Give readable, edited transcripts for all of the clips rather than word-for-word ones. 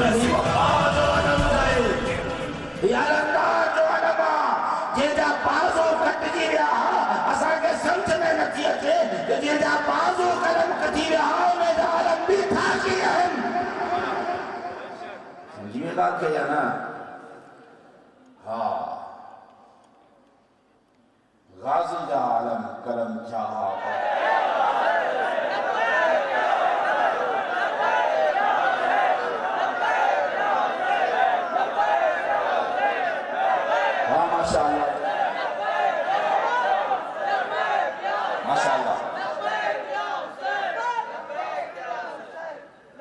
नहीं वफाद वनम गए या अल्लाह जो अनमा जेजा बाज़ो कटजी विया असां के समझ में नथी अचे कि जेजा बाज़ो कलम कटी विया उन्हें जा आलम बीठा की अहम समझी में बात कही ना हाँ गाजी जा आलम कलम क्या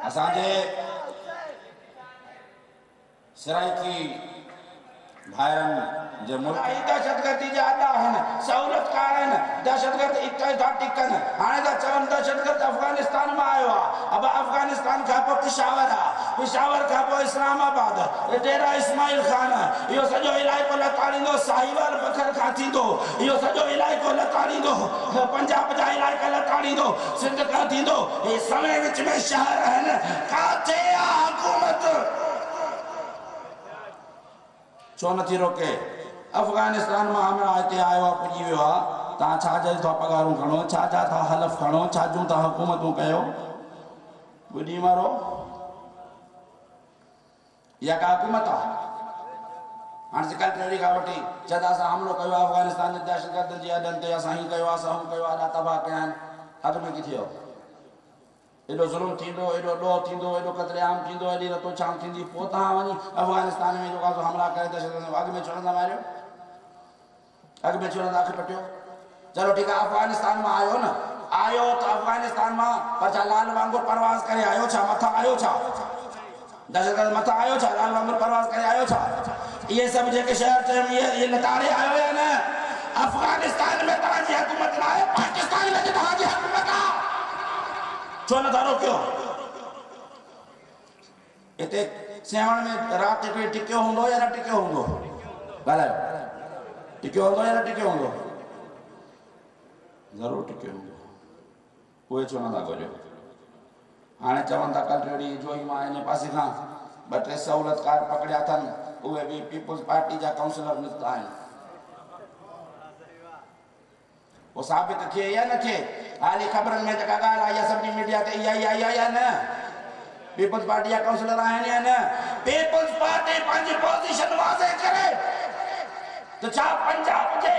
असांजे सराइकी भाइरनि जे मुल्क दहशतगर्दी जा अॾा आहिनि सहूलियतकार आहिनि दहशतगर्द इते था टिकनि हाणे था चवनि दहशतगर्द अफ़गानिस्तान मां आयो आहे अब अफ़गानिस्तान खां पोइ पिशावर खां पोइ इस्लामाबाद डेरा इस्माइल ख़ान इहो सॼो इलाइक़ो लताड़ींदो साहिवाल बखर खां थींदो इहो सॼो इलाइक़ो लताड़ींदो पंजाब जा इलाइक़ा लताड़ींदो सिंध खां थींदो हे समय विच में शहर आहिनि काथे आहे हुकूमत छो नथी रोके अफ़गानिस्तान मां हमरा हिते आयो आहे पुॼी वियो आहे तव्हां छा जा था पगारूं खणो छा जा था हलफ़ खणो छा जूं था हुकूमतूं कयो ॿुधी मारो इहा का हुकूमत आहे हाणे सेक्रेटरी खां वठी चवंदा असां हमिलो कयो आहे अफ़गानिस्तान जे दहशतगर्दनि जे अॾनि ते असां हीअं कयो आहे असां हू कयो आहे ॾाढा तबाह कया आहिनि हद में किथे हो एॾो ज़ुल्म थींदो एॾो ॾोह थींदो एॾो क़त्लेआम थींदो एॾी रतोछाम थींदी पोइ तव्हां वञी अफ़गानिस्तान में जेको आहे हमला करे दहशतगर्द अॻु में छो नथा मारियो अॻु में छो नथा अखि पटियो चलो ठीकु आहे अफ़गानिस्तान मां आयो न आयो त अफ़गानिस्तान मां पर छा लाल वांगुरु परवाज़ करे आयो छा मथां आयो छा दहशतगर्द मथां आयो छा लाल वांगुरु परवाज़ करे आयो छा इहे सभु जेके शहर चयमि इहे लताड़े आयो या न अफ़गानिस्तान में तव्हांजी हुकूमत न आहे पाकिस्तान में तव्हांजी हुकूमत आहे छो नथा रोकियो हिते सेवण में राति हिकिड़ी टिकियो हूंदो या न टिकियो हूंदो ॻाल्हायो टिकियो हूंदो या न टिकियो हूंदो ज़रूरु टिकियो हूंदो उहे छो नथा करियो हाणे चवनि था कलरेड़ी जो ई मां इन पासे खां ॿ टे सहूलियतकार पकड़िया अथनि उहे बि पीपुल्स पार्टी जा काउंसलर निकिता आहिनि वो साबित थिए या न थिए हाली ख़बरनि में जेका ॻाल्हि आई आहे सभिनी मीडिया ते इहा ई आई आहे या न पीपुल्स पार्टी जा काउंसलर आहिनि या न पीपुल्स पार्टी पंहिंजी पोज़ीशन वाज़े करे त छा पंजाब जे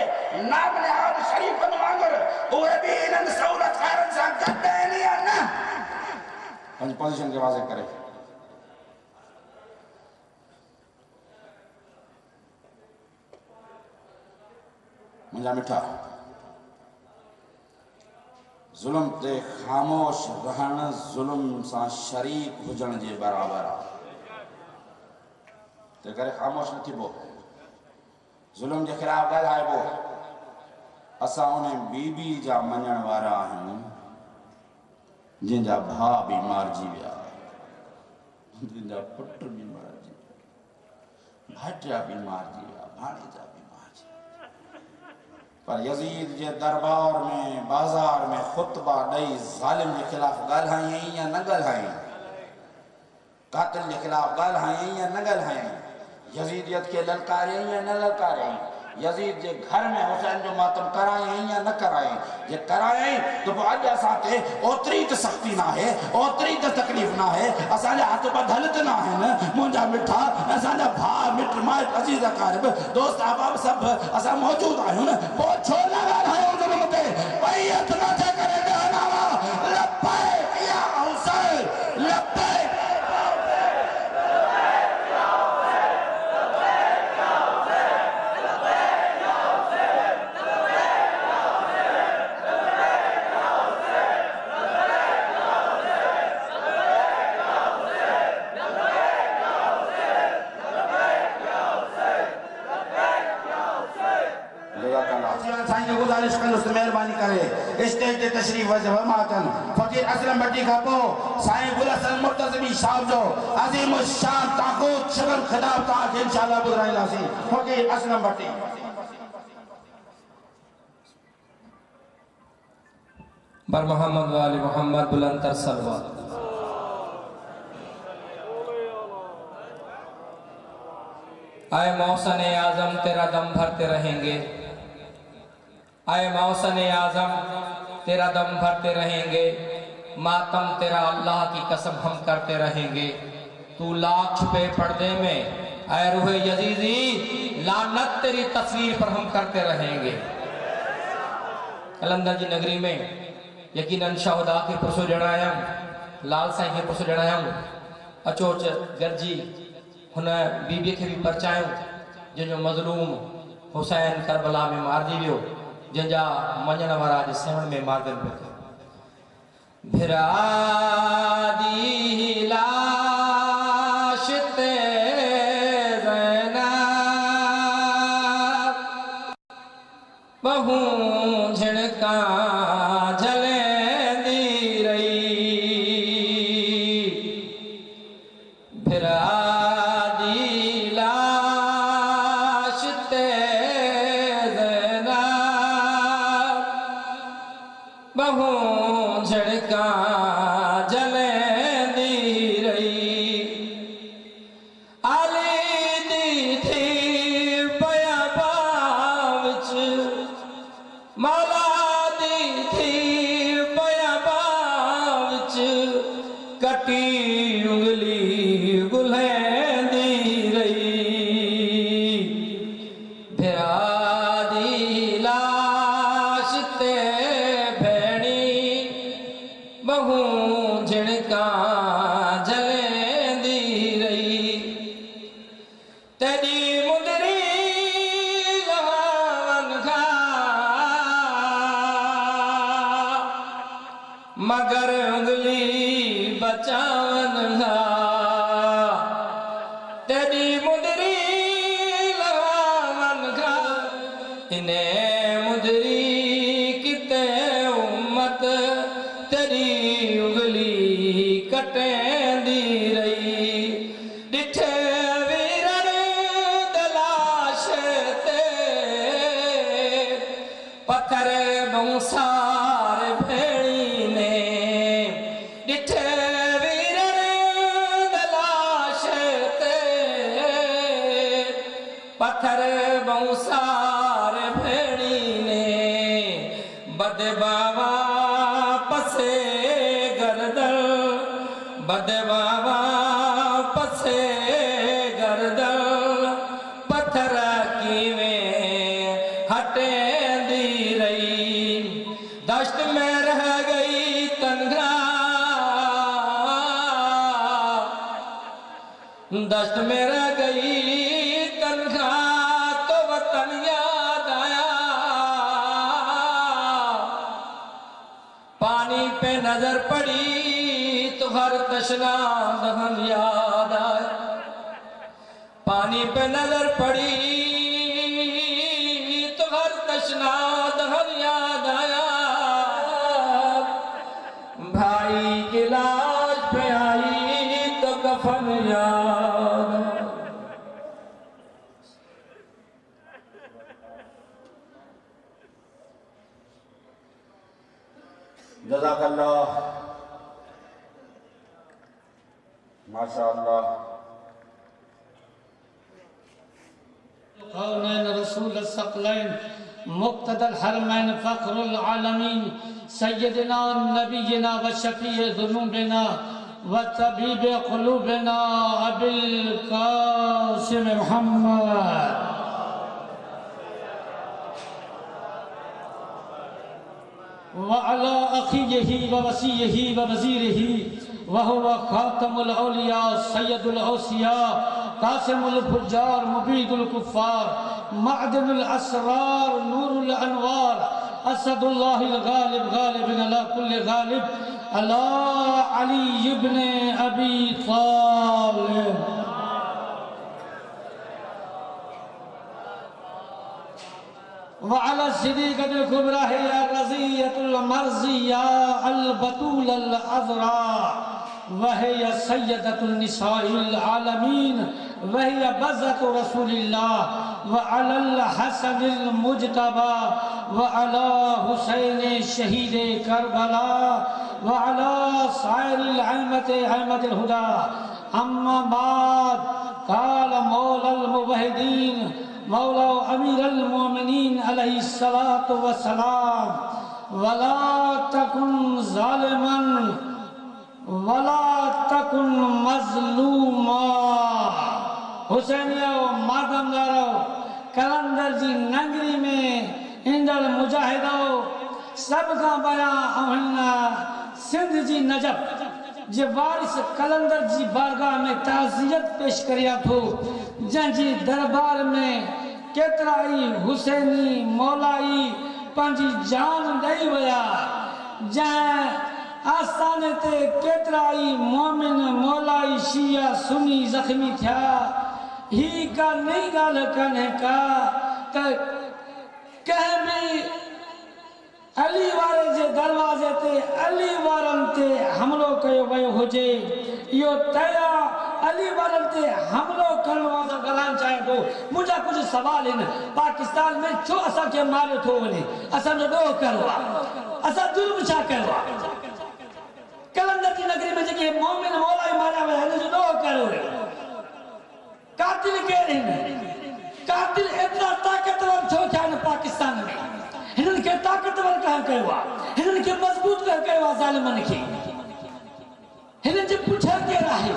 नाम निहाद शरीफ़नि वांगुरु उहे बि इन्हनि सहूलियतकारनि सां गॾु आहिनि या न पंहिंजी पोज़ीशन खे वाज़े करे मुंहिंजा मिठा ज़ुल्म ते ख़ामोश रहण ज़ुल्म सां शरीक हुजण जे बराबर आहे ते करे ख़ामोश न थिबो ज़ुल्म जे ख़िलाफ़ ॻाल्हाइबो असां उन बीबी जा मञण वारा आहियूं जंहिंजा भाउ बि मारिजी विया जंहिंजा पुट बि मारिजी विया भाइटिया बि मारिजी विया भाणेजा बि मारिजी पर यज़ीद जे दरबार में बाज़ार में ख़ुतबा ॾेई ज़ालिम जे ख़िलाफ़ ॻाल्हायईं या न ॻाल्हायईं कातिल जे ख़िलाफ़ ॻाल्हायईं या न ॻाल्हायईं यज़ीदियत खे ललकारियईं या न ललकारियईं यज़ीद जे घर में हुसैन जो मातम करायईं या न करायईं जे करायईं तो पोइ अॼु असां ते ओतिरी त सख़्ती न आहे ओतिरी त तकलीफ़ न आहे असांजा हथ ॿधल त न आहिनि मुंहिंजा मिठा असांजा भाउ मिट माइट अज़ीज़ अक़ारिब दोस्त अहबाब सभु असां मौजूदु आहियूं न पोइ छो न ॻाल्हायूं ज़ुल्म ते ॿई हथ मथे करे ॾहनावा लब्बैक या हुसैन लब्बैक गुज़ारिश कंदुसि महिरबानी करे स्टेज ते तशरीफ़ फरमा अचनि फ़क़ीर असलम भट्टी खां पोइ साईं गुल हसन मुर्तज़वी साहब जो अज़ीम शान ताक़ूत शगन ख़िताब तव्हांखे इंशाअल्लाह ॿुधाईंदासीं फ़क़ीर असलम भट्टी बर मोहम्मद वाले मोहम्मद बुलंदतर सलवात اے محسن اعظم تیرا دم بھرتے رہیں گے، اے محسن اعظم تیرا دم بھرتے رہیں گے، ماتم تیرا اللہ کی قسم ہم کرتے رہیں گے، تو لاکھ پہ پردے میں اے روح یزیدی لعنت تیری تصویر پر ہم کرتے رہیں گے۔ کلندر جی نگری میں یقیناً شہداء کے پرسو جڑایا لال سائیں کے پرسو جڑایا اچوچ گرجی ہن بی بی کے بھی پرچایوں جن جو مظلوم حسین کربلا میں مار دی ویو جن جا منجن وارا جی سیون میں مار دن پہ بھرا دی لاش تے زینب بہوں جھڑکا جلیں دی رہی بھرا دی لاش تے زینب بہوں جھڑکا جلیں دی رہی علی دی تھی بیاباں وچ مولا دی تھی بیاباں وچ کٹی انگلی گلیں دی رہی بھرا دی لاش تے بھیڑی بہوں جھڑکا جلیں دی رہی تیری مدری لہان گھا مگر انگلی بچاون گھا تیری مدری لہان گھا انہیں مدری کتے امت تیری انگلی کٹیں دی رہی ڈٹھے ویرن دلاش تے پتھر بونسار بھیڑی نے ڈٹھے ویرن دلاش تے پتھر بونسار بھیڑی نے بد بابا پسے گردل بد بابا پسے گردل پتھر کیویں ہٹیں دی رہی دشت میں رہ گئی تنہا دشت میں رہ گئی تنہا تو وطن یاد آیا پانی پہ نظر پڑی تو ہر تشنا دہن یاد آیا پانی پہ نظر پڑی تو ہر تشنا دہن یاد آیا بھائی کی لاش پہ آئی تو کفن یاد آیا جزاک اللہ ماشاءاللہ قونین رسول الثقلین مقتدى الحرمین فخر العالمین سیدنا نبینا و شفیع ذنوبنا و طبیب قلوبنا ابی القاسم محمد وعلى أخيه ووصيه ووزيره وهو خاتم الأولياء سيد الأوصياء قاسم الفجار مبيد الكفار معدن الأسرار نور الأنوار أسد الله الغالب غالب على كل غالب على علي بن أبي طالب وعلى الصديقة الكبرى هي الرزية المرزية البتول العذراء وهي سيدة النساء العالمين وهي بزة رسول الله وعلى الحسن المجتبى وعلى حسين شهيد كربلاء وعلى سائر الأئمة أئمة الهدى أما بعد قال مولا الموحدین مولا امیر المومنین علیہ الصلاۃ والسلام ولا تکن ظالما ولا تکن مظلوما. حسینیو مادم دارو کلندر جی نگری میں اندر مجاہدو سب کا بیان اوہنہ سندھ جی نجب جی وارث کلندر جی بارگاہ میں تعزیت پیش کریا تھو جن جی دربار میں کترائی حسینی مولائی پانچی جان دئی ویا جن آستانے تے کترائی مومن مولائی شیعہ سنی زخمی تھیا ہی کا نہیں گال کرنے کا کہیں بھی علی وارے جے دروازے تے علی وارن تے حملو کیو ویو ہوجے یہ تیا علی وارن تے حملو کرنے والا گلان چاہے تو مجھا کچھ سوال ہیں پاکستان میں چھو اسا کے مارے تھو ونے اسا نے دو کروا اسا ظلم چاہ کروا کلندر کی نگری میں جگہ مومن مولائی مارا ہوئے ہیں جو دو کرو قاتل کہہ رہے ہیں قاتل اتنا طاقتور چھو چاہنے پاکستان میں ہنن کے طاقتور کہاں کہوا ہنن کے مضبوط کہوا ظالمن کی ہنن جب پوچھا کے راہی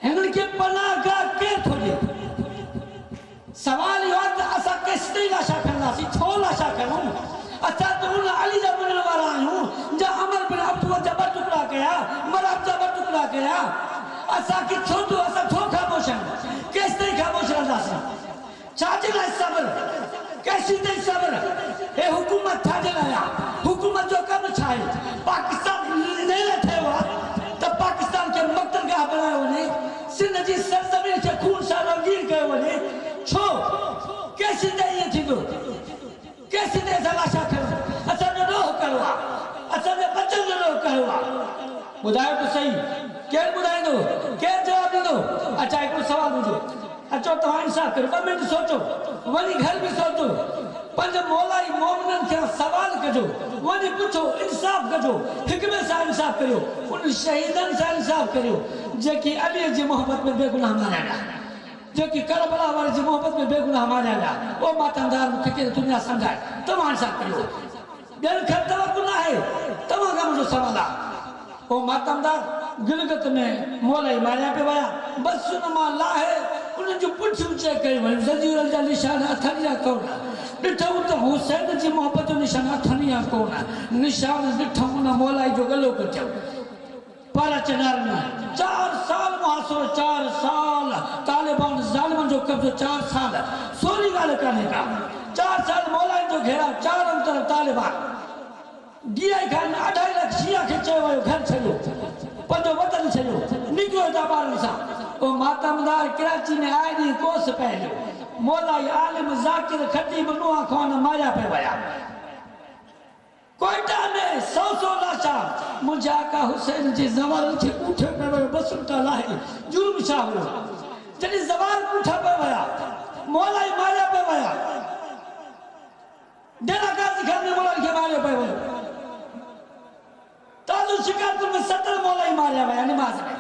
ہنن کے پناہ گاہ کے تھوڑے سوال یہ ہے اسا کس نہیں لاشا کرنا سی چھو لاشا کروں اچھا تو انہا علی جب انہا والا آئی ہوں جا عمر بن عبداللہ جبر ٹکڑا گیا مراب جبر ٹکڑا گیا اسا کی چھو تو اسا چھو خاموشن کس نہیں خاموشن رہا سی چاچے لائے صبر کیسی دے صبر اے حکومت تھا جلایا حکومت جو کم چھائے پاکستان نہیں رہتے ہوا تب پاکستان کے مقتل گاہ بنائے ہونے سندھ جی سرزمین کے خون شارمگیر گئے ہونے چھو کیسی دے یہ تھی دو کیسی دے زلاشا کرو اچھا نے روح کروا اچھا نے بچن نے روح کروا بدائے تو صحیح کیا بدائے دو کیا جواب دو اچھا ایک سوال مجھو اچھا تو انصاف کرو پر میں سوچو ونی گھر بھی سوچو پنج مولائی مومنن کے سوال کجو ونی پوچھو انصاف کجو حکمت سے انصاف کریو ان شہیدن سے انصاف کریو جو کہ علی جی محبت میں بے گناہ مانا گا جو کہ کربلا والے جی محبت میں بے گناہ مانا گا وہ ماتندار مکھے دنیا سمجھائے تم انصاف کریو دل کھر توقع نہ ہے تم آگا مجھو سوالا وہ ماتندار گلگت میں مولائی ماریا پہ وایا بس سنما لا ہے انہیں جو پوچھ اونچے کئی ولی زجیر الجا نشان اتھنیا کونا ڈٹھا ہوتا حسین جی محبت نشان اتھنیا کونا نشان ڈٹھا ہونا مولائی جو گلو کچھو پارا چنار میں 4 سال محاصر 4 سال طالبان ظالمان جو قبض 4 سال سوری گال کرنے کا 4 سال مولائی جو گھیرا 4 طرف طالبان گیائی گھر میں 2.5 لاکھ شیعہ کھچے ہوئے گھر چھلو پنجو وطن چھلو نکلو اتابار انسان وہ ماتمدار کراچی میں آئے دی کوس پہلو مولائی عالم ذاکر خطیب نوہ خوانا مایا پہ ویا کوئٹہ میں 100 لاشا مجھے آقا حسین جی زوال چھے اٹھے پہ ویا بس اٹھا لاہی جرم شاہ ہوئے جنہی زوال اٹھا پہ ویا مولائی مایا پہ ویا دینا کازی گھر میں مولائی کے مارے پہ ویا تازو شکارتوں میں 70 مولائی ماریا ویا نماز میں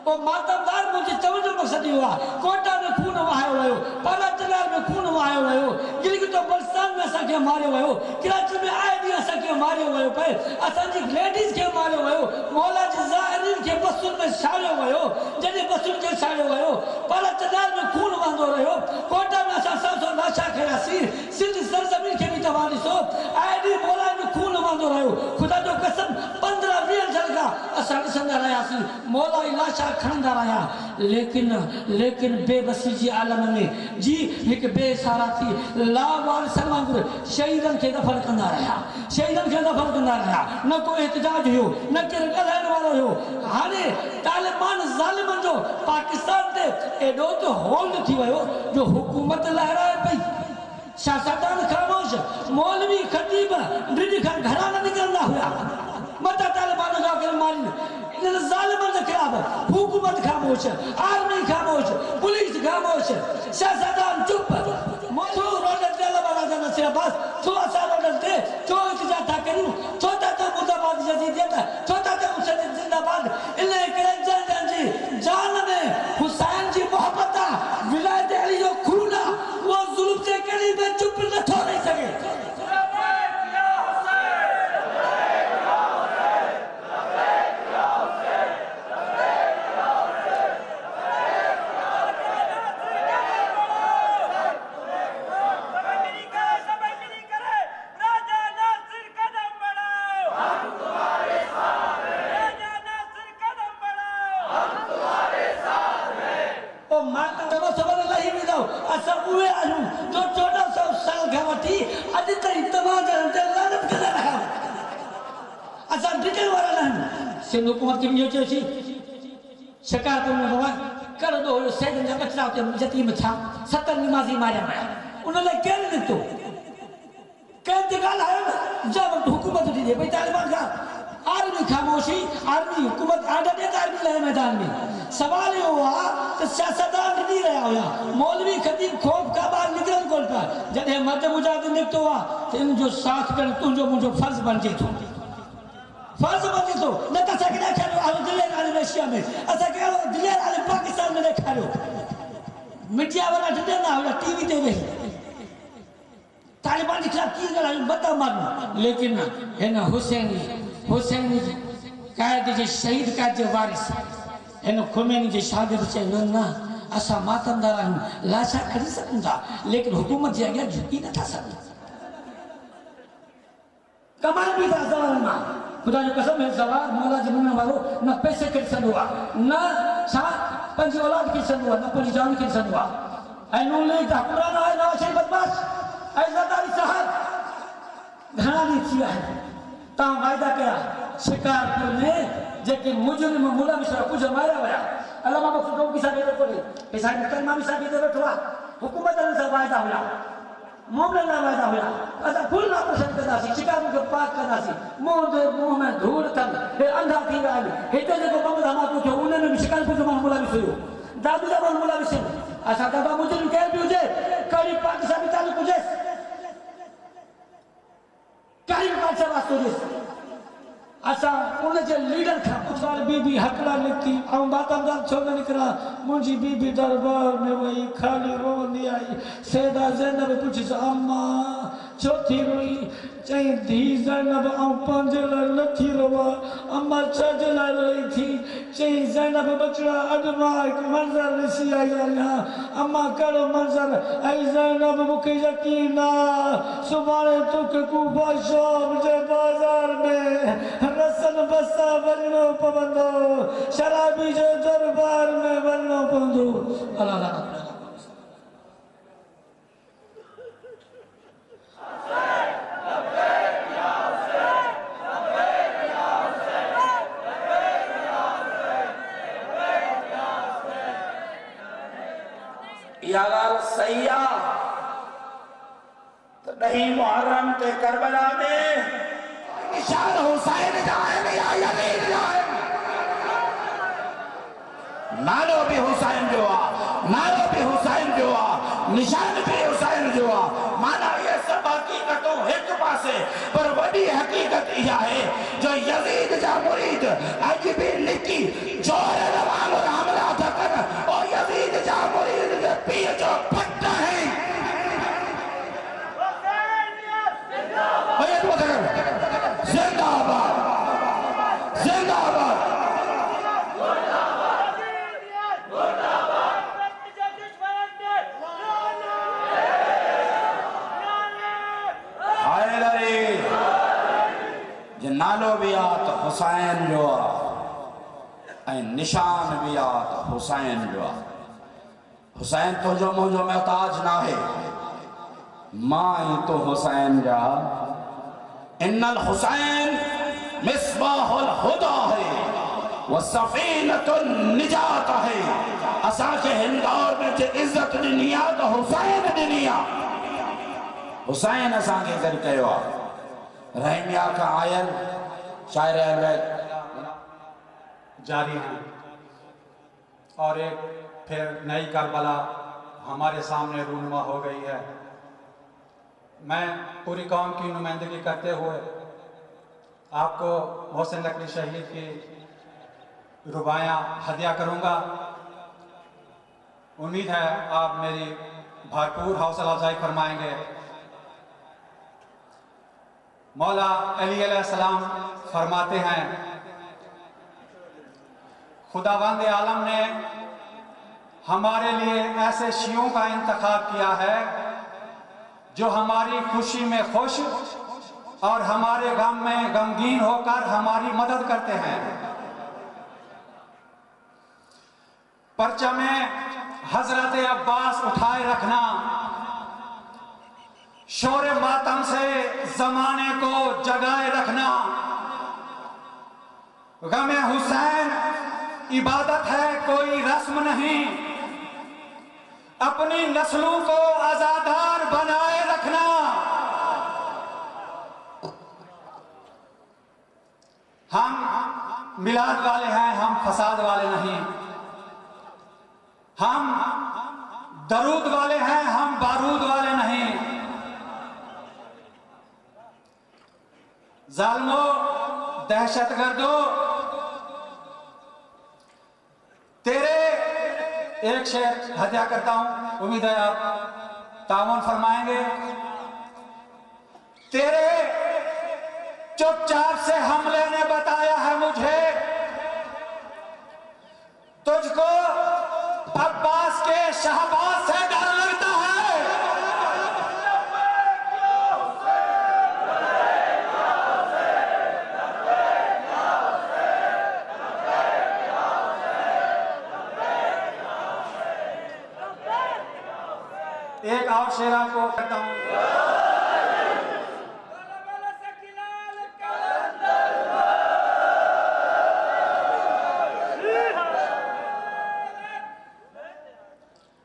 وہ ماتمدار مجھے توجہ مقصدی ہوا کوئٹہ میں خون وہاں ہوئے ہو پالا چلار میں خون وہاں ہوئے ہو گلگت و بلستان میں ایسا کیا مارے ہوئے ہو کراچی میں آئے بھی ایسا کیا مارے ہوئے ہو پہ ایسا جی لیڈیز کے مارے ہوئے ہو مولا جی ظاہرین کے بسن میں شارے ہوئے ہو جنہی بسن کے شارے ہوئے ہو پالا چلار میں خون وہاں ہو رہے ہو کوئٹہ میں ایسا 100 لاشا کھڑا سیر سندھ سرزمین کے بھی توانی سو آئے بھی مولا میں خون وہاں ہو رہے ہو خدا جو قسم 15-20 سال کا ایسا سندہ رہا سیر مولا لاشا کھنڈا رہا لیکن بے بسی جی عالم میں جی ایک بے سارا تھی لا وار سلمان گر شہیدن کے دفن کندہ رہا نہ کوئی احتجاج ہو نہ کہ رکھلین والا ہو ہانے طالبان ظالمان جو پاکستان تے ایڈو تو ہولڈ تھی وہو جو حکومت لہرائے پئی شاہستان خاموش مولوی خطیب ڈیڈی خان گھرانا نکلنا ہوا مدہ طالبان کا کر مارین ظالمان کے خلاف حکومت خاموش آرمی خاموش پولیس خاموش شاہزادان چپ تو روڈر دے لبانا جانا سے بس تو اسا روڈر دے تو اتجاہ تھا کروں چھوٹا تو مداباد جزیدیت چھوٹا تو حسین زندہ باد انہیں کرن جان جی جان میں حسین सिंध हुकूमत खे इहो चयोसीं शिकायत बाबा कर दो सैदनि जा बचड़ा हुते यतीम छा 7 निमाज़ी मारिया विया उन लाइ केरु निकितो कंहिं ते ॻाल्हायो न जा वटि हुकूमत थी ॾिए भई तालिबान खां आर्मी खामोशी आर्मी हुकूमत आर्डर ॾे त आर्मी लाइ मैदान में सवाल इहो आहे त सियासतदान ॾिनी रहिया हुया मौलवी ख़तीब ख़ौफ़ खां ॿाहिरि निकिरनि कोन पिया जॾहिं मर्द मुजाहिद निकितो आहे त इन जो साथ करणु तुंहिंजो मुंहिंजो फर्ज़ बणिजे थो फर्ज़ बणिजे थो न त असांखे ॾेखारियो दिलेर आलिम एशिया में असांखे अहिड़ो दिलेर आलिम पाकिस्तान में ॾेखारियो मीडिया वारा ॾिसंदा हुया टीवी ते वेही तालिबान के खिलाफ की ॻाल्हायूं बता मारूं लेकिन हिन हुसैन क़ाइद जे शहीद क़ाइद जे वारिस हिन खुमैनी जे शागिर्द चयो न असां मातमदार आहियूं लाशा खणी सघूं था लेकिन हुकूमत जे अॻियां झुकी नथा सघूं कमाल बि था ज़वाल मां ख़ुदा जो कसम है ज़वाल मौला जे मञण वारो न पैसे खणी सघंदो आहे न छा पंहिंजी औलाद खणी सघंदो आहे न पंहिंजी जान खणी सघंदो आहे ऐं नून लीग जा हुक्मरान आहे नवाज़ शरीफ़ बदमाश ऐं ज़रदारी साहब घणा ॾींहं थी विया आहिनि तव्हां वाइदा कया शिकारपुर में जेके मुजरिम मुलविस कुझु मारिया विया अलामा मक़सूद डोंगी साहिब हेॾो कोन्हे हे साहिब मुकरमा साहिब हिते वेठो आहे हुकूमत सां वाइदा हुया मोमिननि लाइ वाइदा हुया असां फुल ऑपरेशन कंदासीं शिकारपुर खे पाक कंदासीं मुंहुं में धूड़ अथनि हे अंधा थी विया आहिनि हिते जेको बम धमाको थियो उन में बि शिकारपुर जो माण्हू मुलविस हुयो दादू जा माण्हू मुलविस आहिनि असां दादा मुजरिम केर बि हुजे कहिड़ी पार्टी सां बि तालुक हुजेसि कहिड़ी बि पार्टी सां वास्तो हुजेसि असां उनजे लीडर खां पुछाल बीबी हकड़ा निकिती ऐं मातमदार छो न निकिरा मुंहिंजी बीबी दरबार में वही खाली रोंदी आई सैदा ज़ैनब पुछिसि अम्मा छो थी रोई चई धी ज़ैनब ऐं पंहिंजे लाइ नथी रोआ अम्मा छाजे लाइ रोई थी चई ज़ैनब बचड़ा अॼु मां हिकु मंज़र ॾिसी आई आहियां अम्मा कहिड़ो मंज़र ऐं ज़ैनब मूंखे यकीन आहे सुभाणे तोखे कूफा शॉप जे बाज़ार में रसन बस्ता वञणो पवंदो शराबी जे दरबार में वञणो पवंदो अल्लाह इहा ॻाल्हि सही आहे त 10 मुहर्रम ते करबला में निशान हुसैन जा आहिनि या यज़ीद जा आहिनि नालो बि हुसैन जो आहे नालो बि हुसैन जो आहे निशान बि हुसैन जो आहे माना ये सभु हक़ीक़तूं हिकु पासे पर वॾी हक़ीक़त इहा आहे जो यज़ीद जा मुरीद अॼु बि लिकी जोर वांगुरु हमला था कनि और यज़ीद जा मुरीद जे पीउ जो पट आहिनि जिंदाबाद जिंदाबाद जे नालो भी आ तो हुसैन जो आ निशान भी आ तो हुसैन जो आ हुसैन तो जो मुझो मोहताज ना है माई तो हुसैन जा इन्नल हुसैन मिसबाहुल हुदा है वो सफीनतुन निजात है असा के हिंदौर में जे इज्जत दुनिया तो हुसैन दुनिया हुसैन असा के कर कयो आ रहमिया का आयल शायर जारी है और एक फिर नई करबला हमारे सामने रूनुमा हो गई है। मैं पूरी कौम की नुमाइंदगी करते हुए आपको मोहसिन नकवी शहीद की रुबायाँ हदिया करूँगा। उम्मीद है आप मेरी भरपूर हौसला अफजाई फरमाएंगे। मौला अली अलैहिस्सलाम फरमाते हैं खुदावंद आलम ने हमारे लिए ऐसे शियों का इंतखाब किया है जो हमारी खुशी में खुश और हमारे गम में गमगीन होकर हमारी मदद करते हैं। परचम हजरत अब्बास उठाए रखना, शोर मातम से जमाने को जगाए रखना, गम हुसैन इबादत है, कोई रस्म नहीं। अपनी नस्लों को आजादार बनाए रखना। हम मिलाद वाले हैं, हम फसाद वाले नहीं। हम दरूद वाले हैं, हम बारूद वाले नहीं। जालिमों, दहशतगर्दों, तेरे एक शेर हत्या करता हूं, उम्मीद है आप तावन फरमाएंगे। तेरे चुपचाप से हमले ने बताया है मुझे, तुझको अब्बास के शहबाज से डर लगता है। एक और शेर आपको कहता हूं।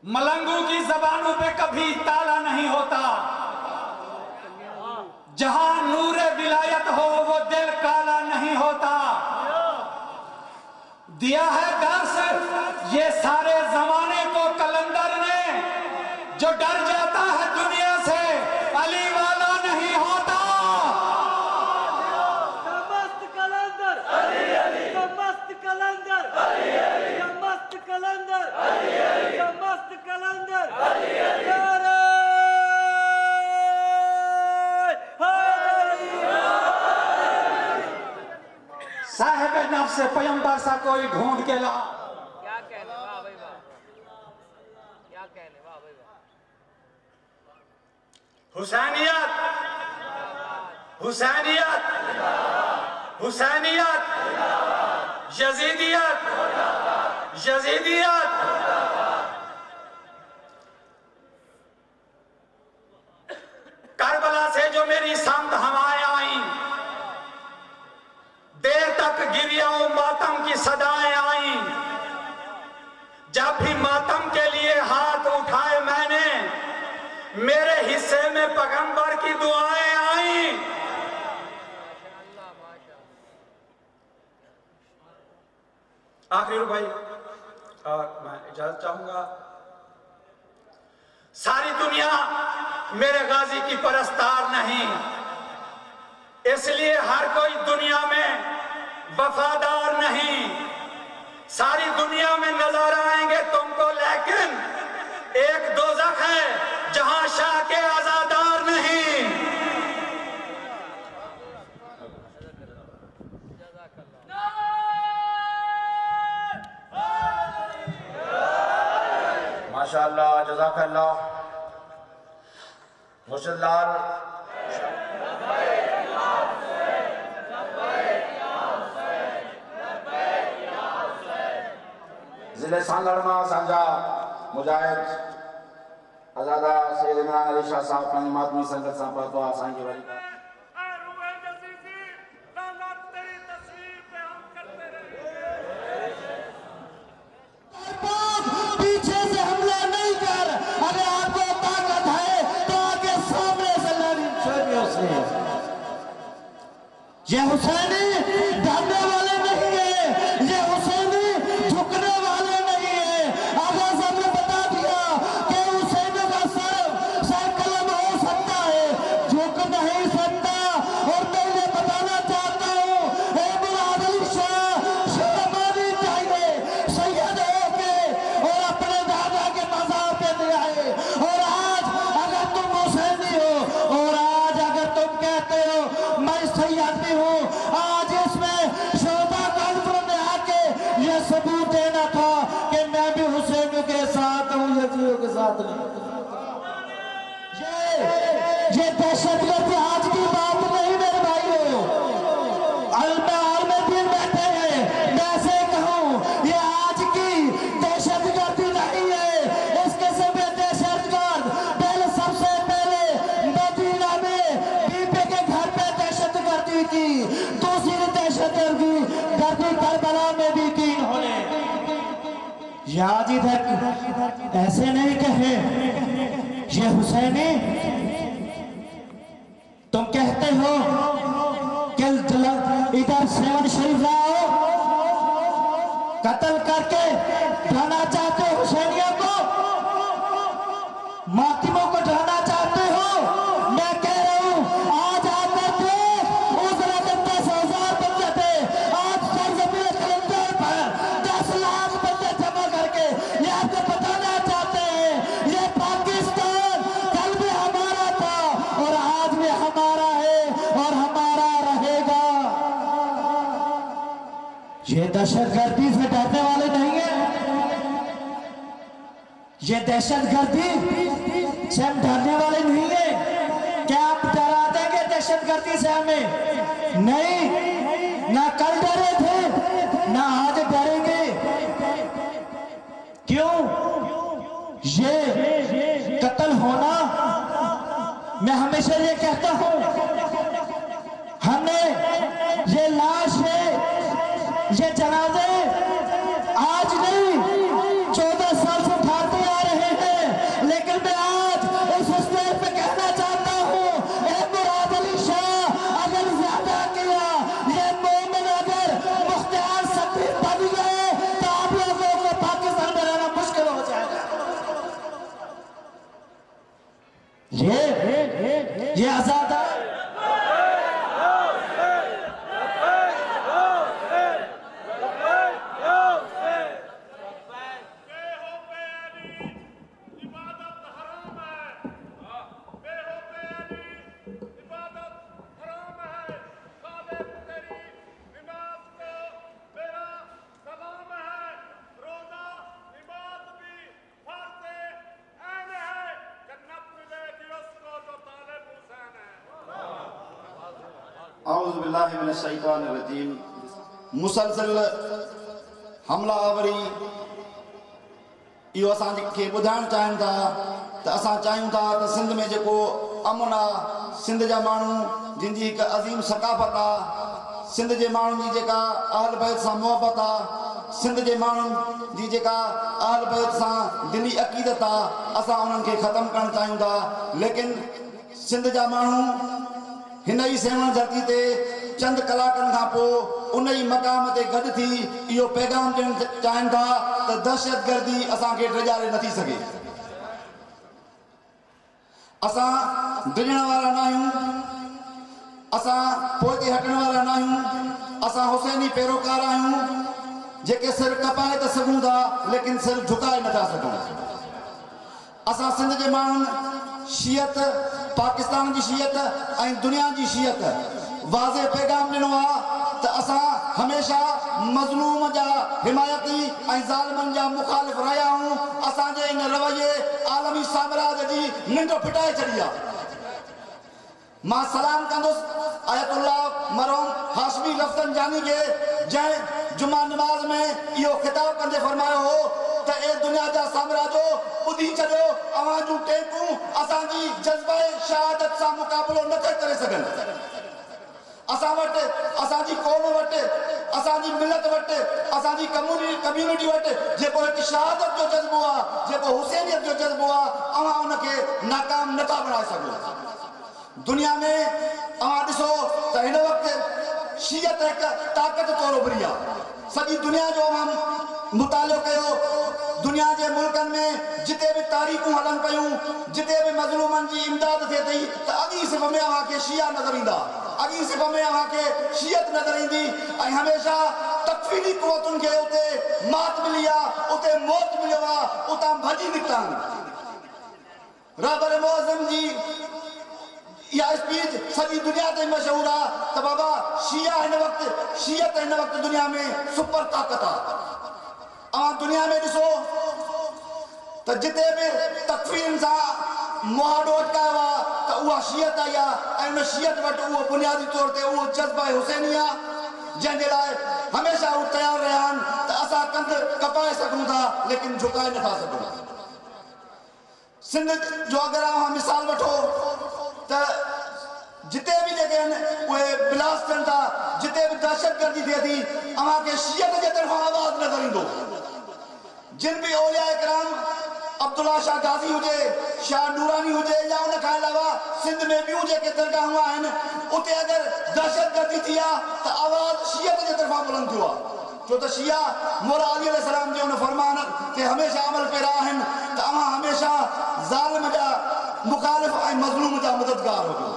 मलंगों की जबानों पे कभी ताला नहीं होता। जहां नूरे विलायत हो वो दिल काला नहीं होता। दिया है दर्श ये सारे जमाने को कलंदर ने, जो डर जाता है दुनिया से अली वाला नहीं होता। मस्त कलंदर अली अली, मस्त कलंदर अली अली, मस्त कलंदर अली अली, मस्त कलंदर अली अली। साहिब नफ्स से पैगंबर सा कोई ढूंढ के ला। क्या कहने, वाह भाई वाह, क्या कहने, वाह भाई वाह। हुसैनियत, हुसैनियत, हुसैनियत, यजीदियत, यजीदियत। करबला से जो मेरी समत हवाएं आई, देर तक गिरियाओं मातम की सदाएं आई। जब भी मातम के लिए हाथ उठाए मैंने, मेरे हिस्से में पैगंबर की दुआएं आई। आखिर भाई और मैं इजाजत चाहूंगा। सारी दुनिया मेरे गाजी की परस्तार नहीं, इसलिए हर कोई दुनिया में वफादार नहीं। सारी दुनिया में नजर आएंगे तुमको, लेकिन एक दोज़ख है जहां शाह के आजादार नहीं। माशाअल्लाह, जज़ाकल्लाह। मुर्शिद लाल ज़िले सांगड़ मां असांजा मुजाहिद आज़ादा सैयद इमरान अली शाह साहब पंहिंजी मातमी संगत सां पहुतो आहे। असांखे वरी पीछे से हमला नहीं कर, अगर आपको ताकत है तो आगे सामने से लड़ी। ये हुसैनी डरने वाले नहीं है, ये हुसैनी झुकने वाले नहीं है। आगा साहब ने बता दिया कि हुसैन का सर कलम हो सकता है, झुक नहीं सकता। और मैं ये बताना चाहता हूँ, मुराद अली शाह शर्मानी चाहिए, सैयद होके और अपने दादा के मज़ार पे ले आए। और आज अगर तुम हुसैनी हो, और आज अगर तुम कहते हो मैं सैयद भी हूँ, आज इसमें शोभा कॉन्फ्रेंस में आके ये सबूत देना था कि मैं भी हुसैन के साथ हूँ, यजीदियों के साथ नहीं। ये दहशतगर्द आज की बात नहीं मेरे भाइयों। दिन बैठे हैं, मैं ऐसे कहूँ ये आज की दहशतगर्दी नहीं है। इस किस्म के दहशतगर्द पहले सबसे पहले मदीना में बीबी के घर पे दहशतगर्दी की, दूसरी दहशतगर्दी वाले भी तीन होने। याद इधर ऐसे नहीं कहे ये हुसैनी, तुम कहते हो कि इधर सेवन शरीफ लाओ, कत्ल करके ढाना चाहते हो हुसैनियों को, मातिमों को ढाना चाहते हो। मैं कह रहा हूं आज आकर देख, उस रात 10,000 बंदे थे, आज सरजमीन कलंदर पर 10 लाख बंदे जमा करके ये आपको बताना चाहते हैं ये पाकिस्तान कल भी हमारा था और आज भी हमारा है और हमारा रहेगा। ये दहशतगर्दी से डरने वाले नहीं है, ये दहशतगर्दी से हम डरने वाले नहीं है। क्या आप डरा देंगे दहशतगर्दी से हमें? नहीं, ना कल डरे थे ना आज डरेंगे। क्यों? ये कत्ल होना, मैं हमेशा ये कहता हूं, हमने ये लाश है, ये जनाजे आज नहीं 14 साल से उठाते आ रहे हैं, लेकिन मैं आज इस स्टेज पे कहना चाहता हूं, ए मुराद अली शाह अगर ज्यादा किया, ये मोमिन अगर मुख्तियार सब्र बन गए तो आप लोगों को पाकिस्तान में रहना मुश्किल हो जाएगा। ये आजाद है। औज़ु बिल्लाहि मिनश शैतानिर रजीम। मुसलसल हमला आवरी इहो असांखे ॿुधाइणु चाहिनि था त असां चाहियूं था त सिंध में जेको अमन आहे, सिंध जा माण्हू जिन जी हिकु अज़ीम सक़ाफ़त आहे, सिंध जे माण्हुनि जी जेका अहल बैत सां मुहबत आहे, सिंध जे माण्हुनि जी जेका अहल बैत सां दिली अक़ीदत आहे, असां उन्हनि खे ख़तमु करणु चाहियूं था। लेकिन सिंध जा माण्हू हिन ई सेवण धरती ते चंद कलाकनि खां पोइ उन ई मक़ाम ते गॾु थी इहो पैगाम ॾियणु चाहिनि था त दहशतगर्दी असांखे ड्रजारे नथी सघे। असां डिॼण वारा न आहियूं, असां पोइ हटण वारा न आहियूं, असां हुसैनी पैरोकार आहियूं जेके सिर कपाए त सघूं था लेकिन सिर झुकाए नथा सघूं। असां सिंध जे माण्हुनि शीयत, पाकिस्तान जी शीयत ऐं दुनिया जी शीयत वाज़े पैगाम ॾिनो आहे त असां हमेशह मज़लूम जा हिमायती ऐं ज़ालिमनि जा मुखालिफ़ रहिया आहियूं। असांजे इन रवैये आलमी साम्राज्य जी निंड फिटाए छॾी आहे। मां सलाम कंदुसि आयतुल्लाह मरहूम हाशमी रफ़्तनजानी खे, जंहिं जुमा नमाज़ में इहो ख़िताब कंदे फरमायो हो त ए दुनिया जा साम्राज्यो ॿुधी छॾियो, अवां जूं टेकूं असांजी जज़्बाए शहादत सां मुक़ाबिलो नथा करे सघनि। असां वटि, असांजी क़ौम वटि, असांजी मिलत वटि, असांजी कम्यूनिटी वटि जेको हिकु शहादत जो जज़्बो आहे, जेको हुसैनियत जो जज़्बो आहे, अवां उनखे नाकाम नथा बणाए सघो। दुनिया में अवां ॾिसो त हिन वक़्तु शीयत हिकु ताक़त तौर उभरी आहे। सॼी दुनिया जो अवां मुतालो कयो, दुनिया जे मुल्कनि में जिते भी तारीख़ूं हलन पयूं, जिते भी मज़लूमनि जी इमदाद थिए थी त अॻी सिफ़ में अव्हांखे शिया नज़र ईंदा, अॻी सिफ़ में अव्हांखे शीयत नज़र ईंदी ऐं हमेशह तकफ़ीरी क़ुवतुनि खे उते मात मिली आहे, उते मौत मिलियो आहे, उतां भॼी निकिता आहिनि। रहबर मुअज़्ज़म जी इहा स्पीच सॼी दुनिया ते मशहूर आहे त बाबा शिया हिन वक़्तु, शीयत हिन वक़्तु दुनिया में सुपर ताक़त आहे। अवां दुनिया में ॾिसो त जिते भी तकफ़ीरनि सां मुहाड़ो अटकायो आहे त उहा शीयत आई आहे ऐं उन शीयत वटि उहो बुनियादी तौर ते उहो जज़्बा हुसैनी आहे जंहिंजे लाइ हमेशह उहे तयारु रहिया आहिनि त असां कंध कपाए सघूं था लेकिन झुकाए नथा सघूं। सिंध जो अगरि अवां मिसाल वठो त जिते भी जेके आहिनि उहे ब्लास्ट थियनि था, जिते भी दहशत गर्दी थिए थी अवां खे शियत जे तरफ़ां आवाज़ नज़र ईंदो। जिन भी औलिया इकराम अब्दुल्ला शाह गाज़ी हुजे, शाह नूरानी हुजे या उन खां अलावा सिंध में ॿियूं जेके दरगाहूं आहिनि उते अगरि दहशत गर्दी थी आहे त आवाज़ शियत जे तरफ़ां बुलंद थियो आहे। छो त शिया मौला अली अलैहिस्सलाम जे उन फरमान ते हमेशा अमल पैरा आहिनि त अवां हमेशा ज़ालिम जा मुखालिफ़ ऐं मज़लूम जा मददगार हुजो।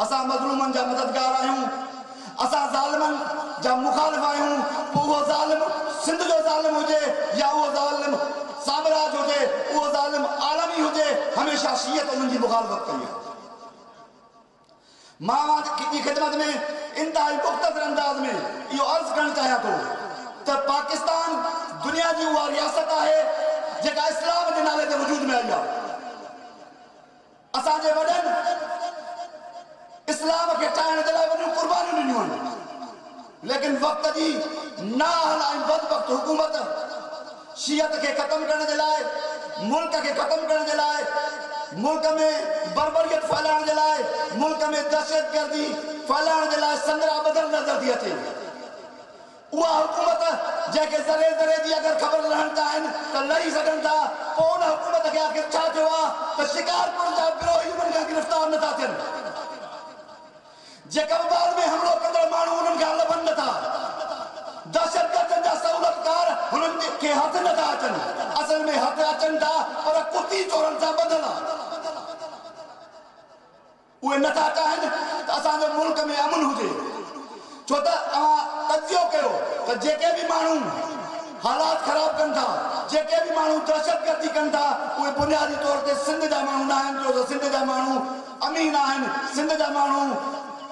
असां मज़लूमनि जा मददगार आहियूं, असां ज़ालिमनि जा मुखालिफ़ आहियूं। पोइ उहो ज़ालिम सिंध जो ज़ालिम हुजे या उहो ज़ालिम साम्राज हुजे, उहो ज़ालिम आलमी हुजे, हमेशा शियत उन्हनि जी मुखालिफ़त कई आहे। मां जी ख़िदमत में इंतहाई मुख़्तसर अंदाज़ में इहो अर्ज़ु करणु चाहियां थो त पाकिस्तान दुनिया जी उहा रियासत आहे जेका इस्लाम जे नाले ते वजूद में आई आहे। असांजे वॾनि इस्लाम खे ठाहिण जे लाइ वॾियूं क़ुर्बानियूं ॾिनियूं आहिनि, लेकिन वक़्त जी नाअहल ऐं बदबख़्त हुकूमत शियत खे ख़तमु करण जे लाइ, मुल्क खे ख़तमु करण जे लाइ, मुल्क में बर्बरियत फैलाइण जे लाइ, मुल्क में दहशत गर्दी फैलाइण जे लाइ संदरा बदल नज़र थी अचे। उहा हुकूमत जंहिंखे ज़रे ज़रे जी अगरि ख़बर रहण चाहिनि त लही सघनि था, पोइ उन हुकूमत खे आख़िर छा थियो आहे त शिकारपुर जा विरोही उन्हनि खां गिरफ़्तार नथा थियनि। जेकबाद में हमलो कंदड़ माण्हू उन्हनि खां लभनि नथा, दहशतगर्दनि जा सहूलतकार हुननि खे हथ नथा अचनि। असल में हथ अचनि था पर कुती चोरनि सां ॿधल आहे। उहे नथा चाहिनि त असांजे मुल्क में अमन हुजे। छो त अवां तजियो कयो त जेके बि माण्हू हालात ख़राब कनि था, जेके बि माण्हू दहशतगर्दी कनि था, उहे बुनियादी तौर ते सिंध जा माण्हू न आहिनि। छो त सिंध जा माण्हू अमीन आहिनि, सिंध जा माण्हू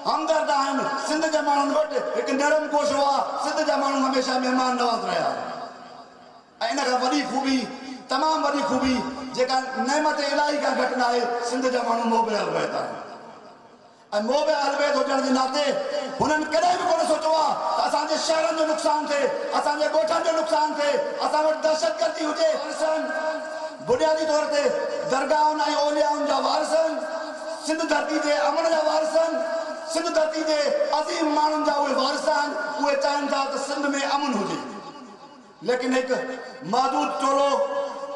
हमदर्द आहिनि, सिंध जे माण्हुनि वटि हिकु नरम गोशो आहे, सिंध जा माण्हू हमेशा महिमान नवाज़ रहिया। ऐं इन खां वॾी खूबी, तमामु वॾी खूबी जेका नेमत इलाही खां घटि न आहे, सिंध जा माण्हू मोहबे अलवैत आहिनि। ऐं मोहबे अलवैत हुजण जे नाते हुननि कॾहिं बि कोन सोचियो आहे त असांजे शहरनि जो नुक़सानु थिए, असांजे ॻोठनि जो नुक़सानु थिए, असां वटि दहशतगर्दी हुजे। बुनियादी तौर ते दरगाहुनि ऐं औलियाउनि जा वारिसनि, सिंध धरती जे अमन जा वारिसनि, सिंध धरती जे अज़ीम माण्हुनि जा उहे वारिस आहिनि। उहे चाहिनि था त सिंध में अमन हुजे, लेकिन हिकु महदूद टोलो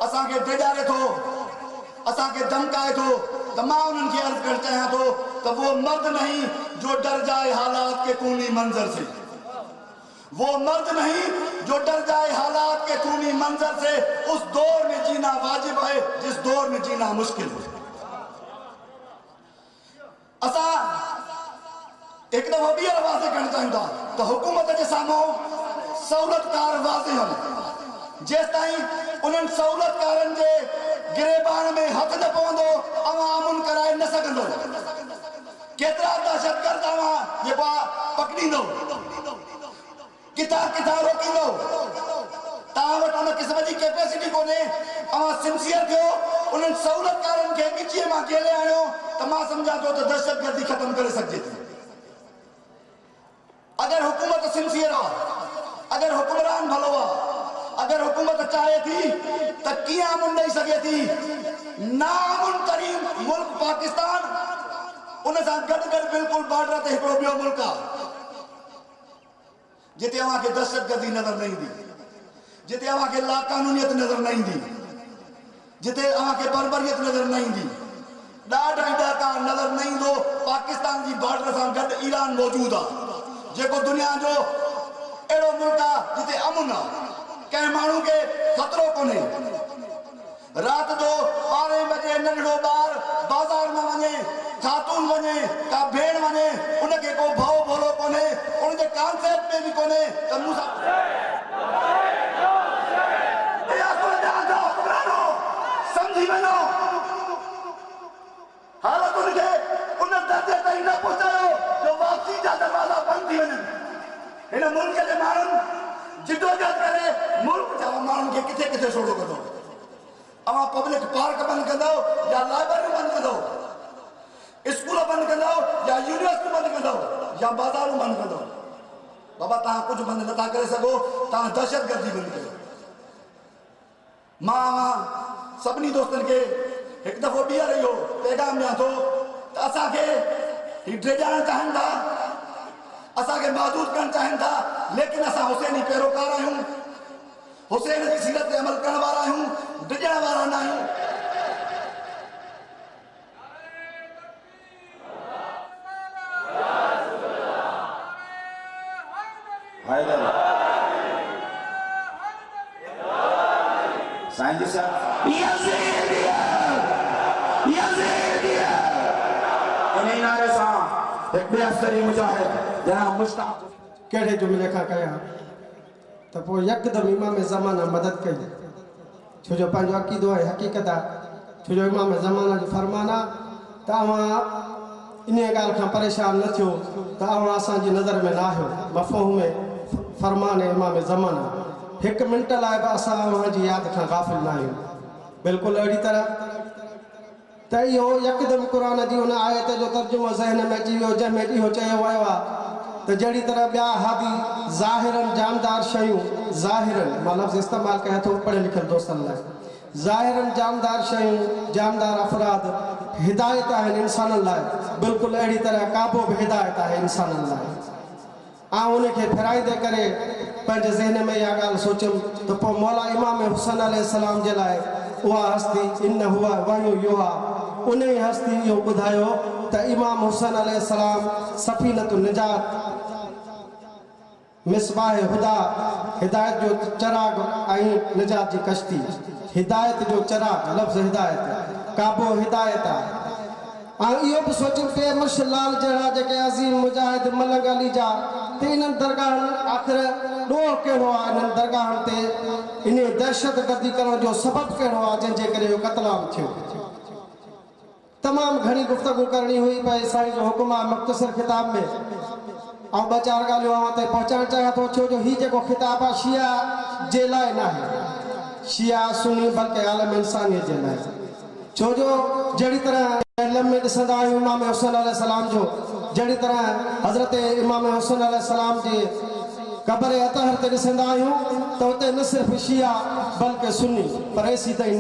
असांखे डिॼारे थो, असांखे धमकाए थो। त मां उन्हनि खे अर्ज़ु करणु चाहियां थो त वो मर्द नहीं जो डर जाए हालात के खूनी मंजर से, वो मर्द नहीं जो डर जाए हालात के खूनी मंजर से, उस दौर में जीना वाजिब है जिस दौर में जीना मुश्किल है। असां हिकु दफ़ो ॿीहर वाज़े करणु चाहियूं था त हुकूमत जे साम्हूं सहूलतकार वाज़े आहिनि। जेसि ताईं उन्हनि सहूलतकारनि जे गिरेबान में हथ न पवंदो, अवां अमन कराए न सघंदो। केतिरा दहशतगर्द अवां जेको आहे पकड़ींदो, किथां किथां रोकींदो। तव्हां वटि उन क़िस्म जी कैपेसिटी कोन्हे। अवां सिंसियर थियो, उन्हनि सहूलतकारनि खे ॻिचीअ मां केले आणियो त मां सम्झां थो त दहशतगर्दी ख़तमु करे सघिजे थी। अगर हुकूमत सिंसियर आहे, अगर हुक्मरान भलो आहे, अगर हुकूमत चाहे थी त कीअं अमन ॾेई सघे थी। नामुन तरीन मुल्क पाकिस्तान, उन सां गॾु गॾु बिल्कुलु बॉर्डर ते हिकिड़ो ॿियो मुल्क आहे जिते अव्हां खे दहशतगर्दी नज़र न ईंदी, जिते अव्हां खे लाक़ानूनियत नज़र न ईंदी, जिते अव्हां खे बर्बरियत नज़र न ईंदी, ॾाढा ई ॾाका नज़र न ईंदो। पाकिस्तान जी बॉर्डर सां गॾु ईरान मौजूदु आहे, जेको दुनिया जो अहिड़ो मुल्क आहे जिते अमन आहे, कंहिं माण्हू खे ख़तरो कोन्हे। राति जो 12 बजे नंढड़ो ॿार बाज़ार में वञे, ख़ातून वञे, का भेण वञे, उनखे को भउ भोलो कोन्हे, उनजे कॉन्सेप्ट में बि कोन्हे त मूंसां समझी वञो। हालत उनखे उन दर्जे ताईं न पहुचायो जो वापसी जा दरवाज़ा बंदि थी वञनि। हिन मुल्क जे माण्हुनि जिदोजहद करे मुल्क जा माण्हुनि खे किथे किथे छोड़ो कंदो। अवां पब्लिक पार्क बंदि कंदो या लाइब्रेरी बंदि कंदो, स्कूल बंदि कंदो या यूनिवर्सिटी बंदि कंदो या बाज़ारूं बंदि कंदो। बाबा तव्हां कुझु बंदि नथा करे सघो, तव्हां दहशतगर्दी बंदि कयो। मां सभिनी दोस्तनि खे हिकु दफ़ो ॿीहर इहो पैगाम ॾियां थो त असांखे ही डिॼाइणु चाहिनि था, असा के महदूद करना चाहन था, लेकिन असा हुसैनी पैरोकार आहियूं, हुसैन की सीरत पे अमल करने वाला आहियूं, डिजण वाला ना आहियूं। साईं जी साहब इन्हीं नारे सां हिकु अफ़सरी मुजाहिद जनाब मुश्ताक कहिड़े जुमिले खां कया त पोइ यकदमि इमाम ज़माना मदद कई, छो जो पंहिंजो अक़ीदो आहे हक़ीक़त आहे, छो जो इमाम ज़माना जो फरमान आहे त अव्हां इन ॻाल्हि खां परेशान न थियो त अव्हां असांजी नज़र में न आहियो, मफ़हूम में फरमान इमाम ज़माना। हिकु मिंट लाइ बि असां अव्हांजी यादि खां गाफ़िल न आहियूं। बिल्कुलु अहिड़ी तरह त इहो यकदमि क़ुर जी उन आयत जो तर्जुमो ज़हन में अची वियो जंहिंमें इहो चयो वियो आहे त जहिड़ी तरह ॿिया हादी ज़ाहिरनि जानदार शयूं, ज़ाहिरनि मां लफ़्ज़ इस्तेमालु कयां थो पढ़ियल लिखियल दोस्तनि लाइ, ज़ाहिरनि जानदार शयूं, जानदार अफ़राद हिदायत आहिनि इंसाननि लाइ, बिल्कुलु अहिड़ी तरह काबो बि हिदायत आहे इंसाननि लाइ। ऐं उनखे फिराईंदे करे पंहिंजे ज़हन में इहा ॻाल्हि सोचियुमि त पोइ मौला इमाम हुसैन अलैहिस्सलाम जे लाइ उहा हस्ती इन हुआ वहयु युहा, उन ई हस्ती इहो ॿुधायो त इमाम हुसैन अलैहिस्सलाम सफ़ीनतु निजात, मिसबाह हुदा, हिदायत जो चराग ऐं निजात जी कश्ती, हिदायत जो चराग लफ़्ज़ हिदायत काबो हिदायत आहे। ऐं इहो बि सोचियुमि कि मुर्शिद लाल जहिड़ा जेके अज़ीम मुजाहिद मलंग अली जा त इन्हनि दरगाहनि आख़िर ॾोह कहिड़ो आहे, इन्हनि दरगाहनि ते इन दहशत गर्दी करण जो सबबु कहिड़ो आहे जंहिंजे करे इहो क़तलाम थियो। तमामु घणी गुफ़्तगू करणी हुई पर साईं जो हुकुम आहे मुख़्तसर ख़िताब में, ऐं ॿ चारि ॻाल्हियूं अव्हां ते पहुचाइणु चाहियां थो, छो जो हीउ जेको ख़िताब आहे शिया जे लाइ न आहे, शिया सुन्नी बल्कि आलम इंसानियत जे लाइ। छो जो जहिड़ी तरह में ॾिसंदा आहियूं इमाम हुसैन अलैहिस्सलाम जो, जहिड़ी तरह हज़रत इमाम हुसैन अलैहिस्सलाम जे क़ब्र अतहर ते ॾिसंदा आहियूं त उते न सिर्फ़ु शिया बल्कि सुन्नी, पर ऐसी ताईं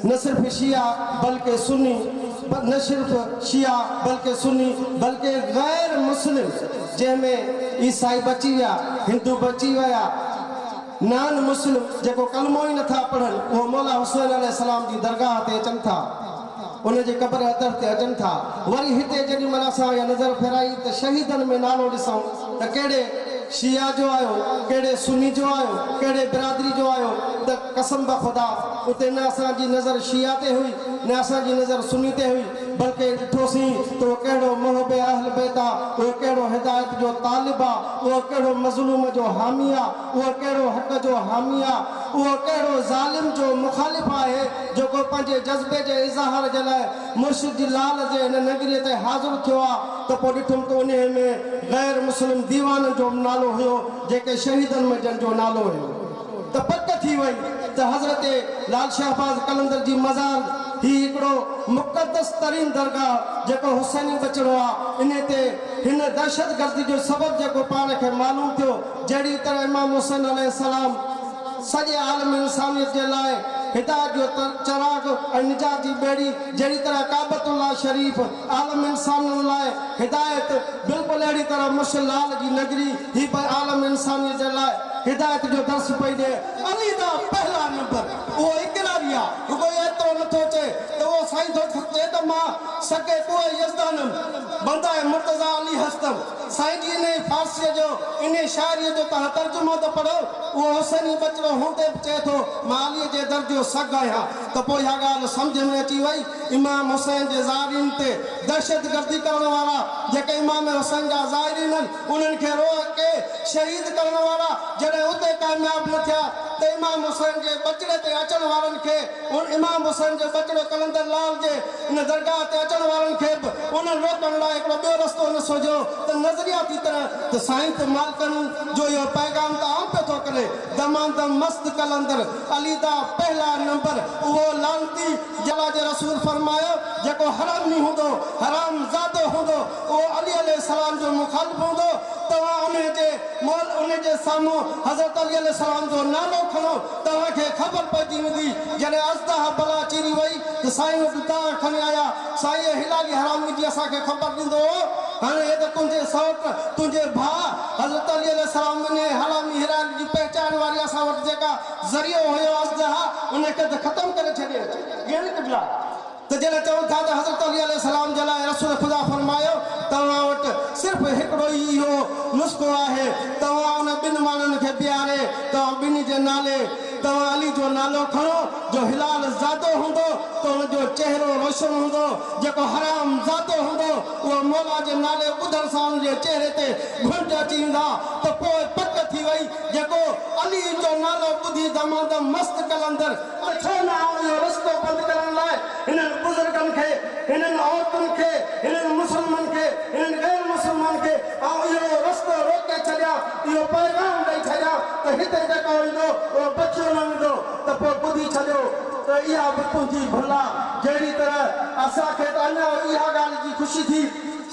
न सिर्फ़ु शिया बल्कि सुन्नी, न सिर्फ़ु शिया बल्कि सुन्नी बल्कि गैर मुस्लिम जंहिंमें ईसाई बची विया, हिंदू बची विया, नान मुस्लिम जेको कलमो ई नथा पढ़नि उहो मौला हुसैन अलैहिस्सलाम जी दरगाह ते अचनि था, उन जे क़ब्र अतर ते अचनि था। वरी हिते जेॾी महिल असां इहा नज़र फेराई त शहीदनि में नालो ॾिसूं त कहिड़े शिया जो आयो, कहिड़े सुन्नी जो आयो, कहिड़े बिरादरी जो आयो, त कसम ब ख़ुदा उते न असांजी नज़र शिया ते हुई न असांजी नज़र सुन्नी ते हुई, बल्कि ॾिठोसीं त उहो कहिड़ो मुहब्बे अहल बैत आहे, उहो कहिड़ो हिदायत जो तालिब आहे, उहो कहिड़ो मज़लूम जो हामी आहे, उहो कहिड़ो हक़ जो हामी आहे, उहो कहिड़ो ज़ालिम जो मुखालिफ़ आहे जेको पंहिंजे जज़्बे जे इज़हार जे लाइ मुर्शिद जी लाल जे हिन नगरीअ ते हाज़िर थियो आहे। त पोइ ॾिठुमि त उन में गैर मुस्लिम दीवाननि जो नालो हुयो जेके शहीदनि में जंहिंजो नालो हुयो। त पक थी वई त हज़रत लाल शहबाज़ कलंदर जी मज़ार ही हिकिड़ो मुक़दस तरीन दरगाह जेको हुसैनी बचिड़ो आहे, इन ते हिन दहशत गर्दी जो सबबु जेको पाण खे मालूम थियो, जहिड़ी तरह इमाम हुसैन अलैहिस्सलाम सॼे आलम इंसानियत जे लाइ हिदायत जो चराग ऐं निजात जी ॿेड़ी, जहिड़ी तरह काबतुल्लाह शरीफ़ आलम इंसाननि लाइ हिदायत, बिल्कुलु अहिड़ी तरह मुर्शिद लाल जी नगरी ही बि आलम इंसानियत जे लाइ हिदायत जो दर्स पई ॾे। अली दा पहला नंबर उहो इकरारी आहे, रुॻो एतिरो नथो चए त उहो साईं थो चए त मां सके कोई यज़दानम बंदा मुर्तज़ा अली हस्तम, साईं जी इन फारसीअ जो इन शाइरीअ जो तव्हां तर्जुमो त पढ़ो, उहो हुसैनी बचिड़ो हूंदे बि चए थो मां अलीअ जे दर जो सॻु आहियां। त पोइ इहा ॻाल्हि सम्झ में अची वई, इमाम हुसैन जे ज़ाइरीन ते दहशत गर्दी करण वारा जेके इमाम हुसैन जा ज़ाइरीन आहिनि उन्हनि खे रोके शहीद करण वारा जॾहिं उते कामयाब न थिया त इमाम हुसैन जे बचिड़े ते अचण वारनि खे, इमाम हुसैन जो बचिड़ो कलंदर लाल जे इन दरगाह ते अचण वारनि खे बि उन्हनि रोकण लाइ हिकिड़ो ॿियो रस्तो न सोचियो त नज़रियाती तरह त साईं त मालिकनि जो इहो पैगाम त आम पियो थो करे, दमादम मस्त कलंदर अली दा पहला नंबर उहो लानती जला जे रसूल फरमायो जेको हरामी हूंदो, हराम ज़ादो हूंदो, उहो अली अलैहिस्सलाम जो मुखालिफ़ हूंदो। तव्हां उन जे साम्हूं हज़रत अली अलैहिस्सलाम जो नालो खणो, तव्हांखे ख़बर पइजी वेंदी। जॾहिं अज़दा बला चिरी वई त साईं वटि दाग खणी आया, साईं हिलाली हरामी जी असांखे ख़बर ॾींदो हाँ ये तो तुझे सौट तुझे भा हजरत अली अलैहि सलाम ने हलामी हिरान जी पहचान वाली असा वट जेका जरियो होयो असजहा उन्हें के खत्म करे छड़े ये नहीं किबला तो जला चवन था हजरत अली अलैहि सलाम जला रसूल खुदा फरमायो तवा वट सिर्फ एकड़ो ही हो नुस्खो आहे तवा उन बिन मानन के प्यारे तवा बिन जे नाले तवा अली जो नालो खणो जो हिलाल ज़ादो हुंदो तो उन जो चेहरो रोशन हुंदो जेको हराम ज़ादो हुंदो वो मौला जे नाले ॿुधण सां उन जे चेहरे ते घुंड अची ईंदा तो पोइ पक थी वई जेको अली जो नालो ॿुधी दमादम मस्त कलंदर छो न इहो रस्तो बंदि करण लाइ हिननि बुज़ुर्गनि खे हिननि औरतुनि खे हिननि मुस्लमान खे हिननि गैर मुस्लमान खे इहो रस्तो रोके छॾिया इहो पैगाम ॾेई छॾिया त हिते जेको ईंदो उहो बचियो न वेंदो त पोइ ॿुधी छॾियो त इहा बि तुंहिंजी भुला जहिड़ी तरह असांखे त अञा इहा ॻाल्हि जी ख़ुशी थी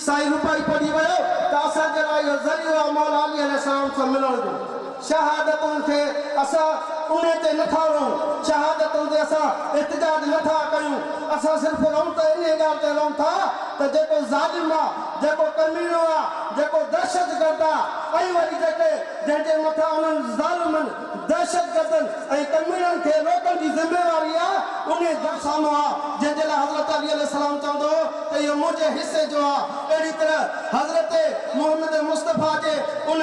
साईं रूपाई पढ़ी वियो त असांजे लाइ इहो ज़रियो आहे मौला अली अलैहि सलाम सां मिलण जो शहादतुनि खे असां उन ते नथा रहूं शहादतुनि ते असां एहतिजाज नथा कयूं असां सिर्फ़ु रहूं त इन ॻाल्हि ते रहूं था त जेको ज़ालिम आहे जेको कमीनो आहे जेको दहशतगर्द आहे ऐं वरी जेके जंहिंजे मथां उन्हनि ज़ालिमनि दहशतगर्दनि ऐं कमीननि खे रोकण जी ज़िम्मेवारी आहे उन साम्हूं आहे जंहिंजे लाइ हज़रत अली अलैहि सलाम चवंदो हो त इहो मुंहिंजे हिसे जो आहे अहिड़ी तरह हज़रत मोहम्मद मुस्तफ़ा जे उन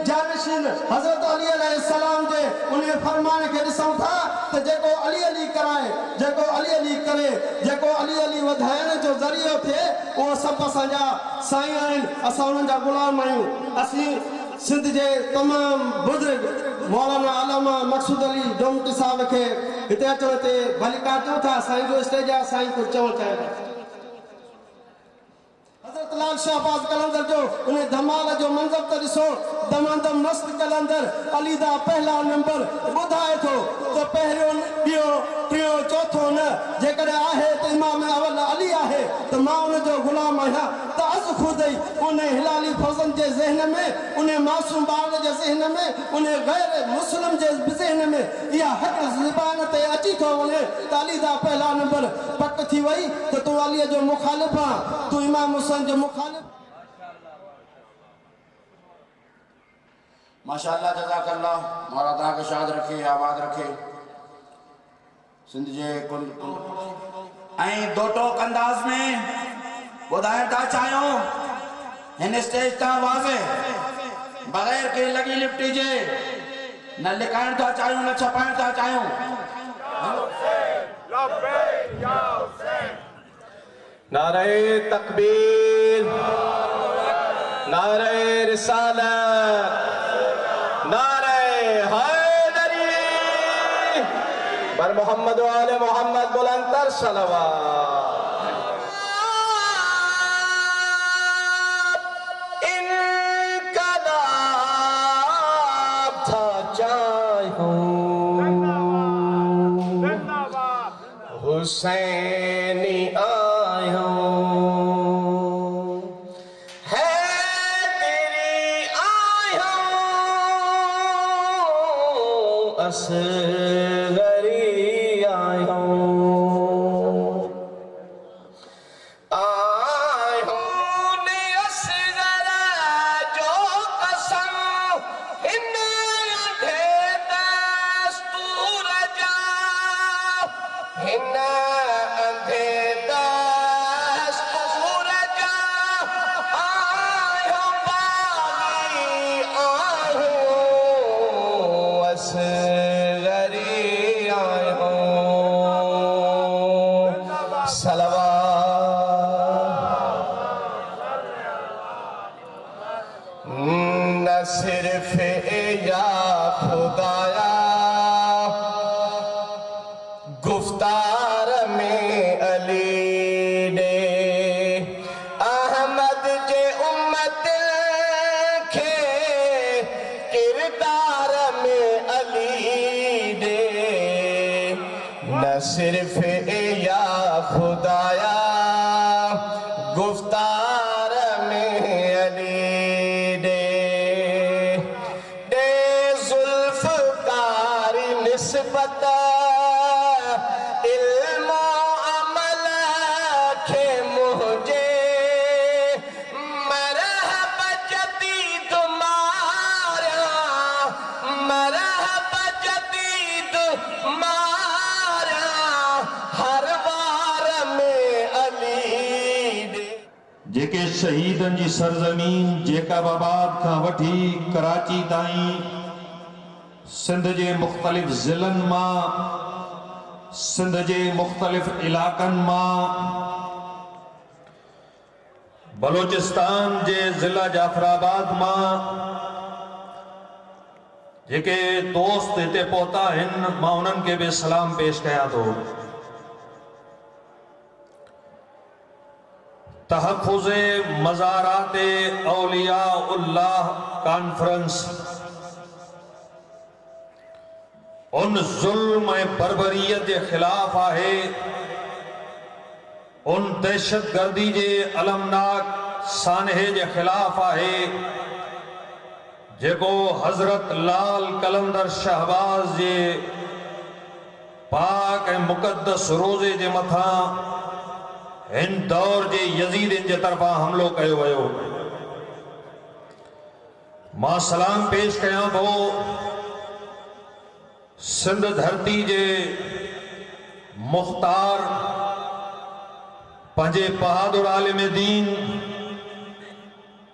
जानिशीन हज़रत अली अलैहि सलाम जे उन फरमान खे ॾिसूं था त जेको अली अली कराए जेको अली अली करे जेको अली अली वधाइण जो ज़रियो थिए उहो सभु असांजा साईं आहिनि असां उन्हनि जा ग़ुलाम आहियूं असीं सिंध जे तमामु बुज़ुर्ग मौलाना अलामा मक़सूद अली डोमटी साहब खे हिते अचण ते भली काटियूं था साईं जो स्टेज आहे साईं कुझु चवणु चाहियो था हज़रत लाल शाहबाज़ कलंदर जो उन धमाल जो मंज़र त ॾिसो दमादम मस्त कलंदर अली दा पहला नंबर ॿुधाए थो त पहिरियों ॿियो टियों चौथो न जेकॾहिं आहे त इमाम अवल अली आहे त मां उन जो ग़ुलाम आहियां त अज़ ख़ुदि ई उन हिलाली फज़न जे ज़हन में उन मासूम ॿार जे ज़हन में उन गैर मुस्लिम जे ज़हन में इहा हक़ ज़बान ते अची थो वञे त अली दा पहला नंबर पक थी वई त तूं अलीअ जो मुखालिफ़ आहे तूं इमाम हुसैन जो मुखालिफ़ माशाअल्लाह जज़ाकल्लाह मौला तव्हां खे शाद रखे आबाद रखे सिंध जे कुल ऐं दो टोक अंदाज़ में ॿुधाइण था चाहियूं हिन स्टेज तां वाज़े बग़ैर के लॻी लिपटी जे न लिकाइण था चाहियूं न छपाइण था चाहियूं नारे तकबीर नारे रिसालत नारे हैदरी बर मोहम्मद व आले मोहम्मद बुलंदर सलवात इनकलाब था चाहूं हुसैनी आया असगरी आयो ने असगर जो कसम इन अंधे दस्तूर जा इन अंधे दस्तूर जा आयो बागी आयो न सिर्फ या खुदाया गुफ्तार में अली ने अहमद जे उम्मत के किरदार में अली ने न सिर्फ या खुदाया गुफ्तार में अली निस्बत इल्मो अमल के मुझे मैं जेके शहीदन जी सरजमीन जेकाबाद का वठी कराची ताईं सिंध जे मुख्तलिफ ज़िलन मां सिंध जे मुख्तलिफ इलाकन मां बलोचिस्तान जे ज़िला जाफराबाद मां जेके दोस्त हिते पहुता आहिनि मां उन्हनि खे बि सलाम पेश कयां थो। तहफ़्फ़ुज़ मज़ारात औलिया उल्लाह कॉन्फ्रेंस उन ज़ुल्म ऐं बर्बरियत जे ख़िलाफ़ आहे, उन दहशतगर्दी जे अलमनाक सानहे जे ख़िलाफ़ आहे जेको हज़रत लाल कलंदर शहबाज जे पाक ऐं मुक़द्दस रोज़े जे मथां हिन दौर जे यज़ीदन जे तरफ़ां हमलो कयो वियो। मां सलाम पेश कयां थो सिंध धरती जे मुख्तार पंहिंजे बहादुर आलिम दीन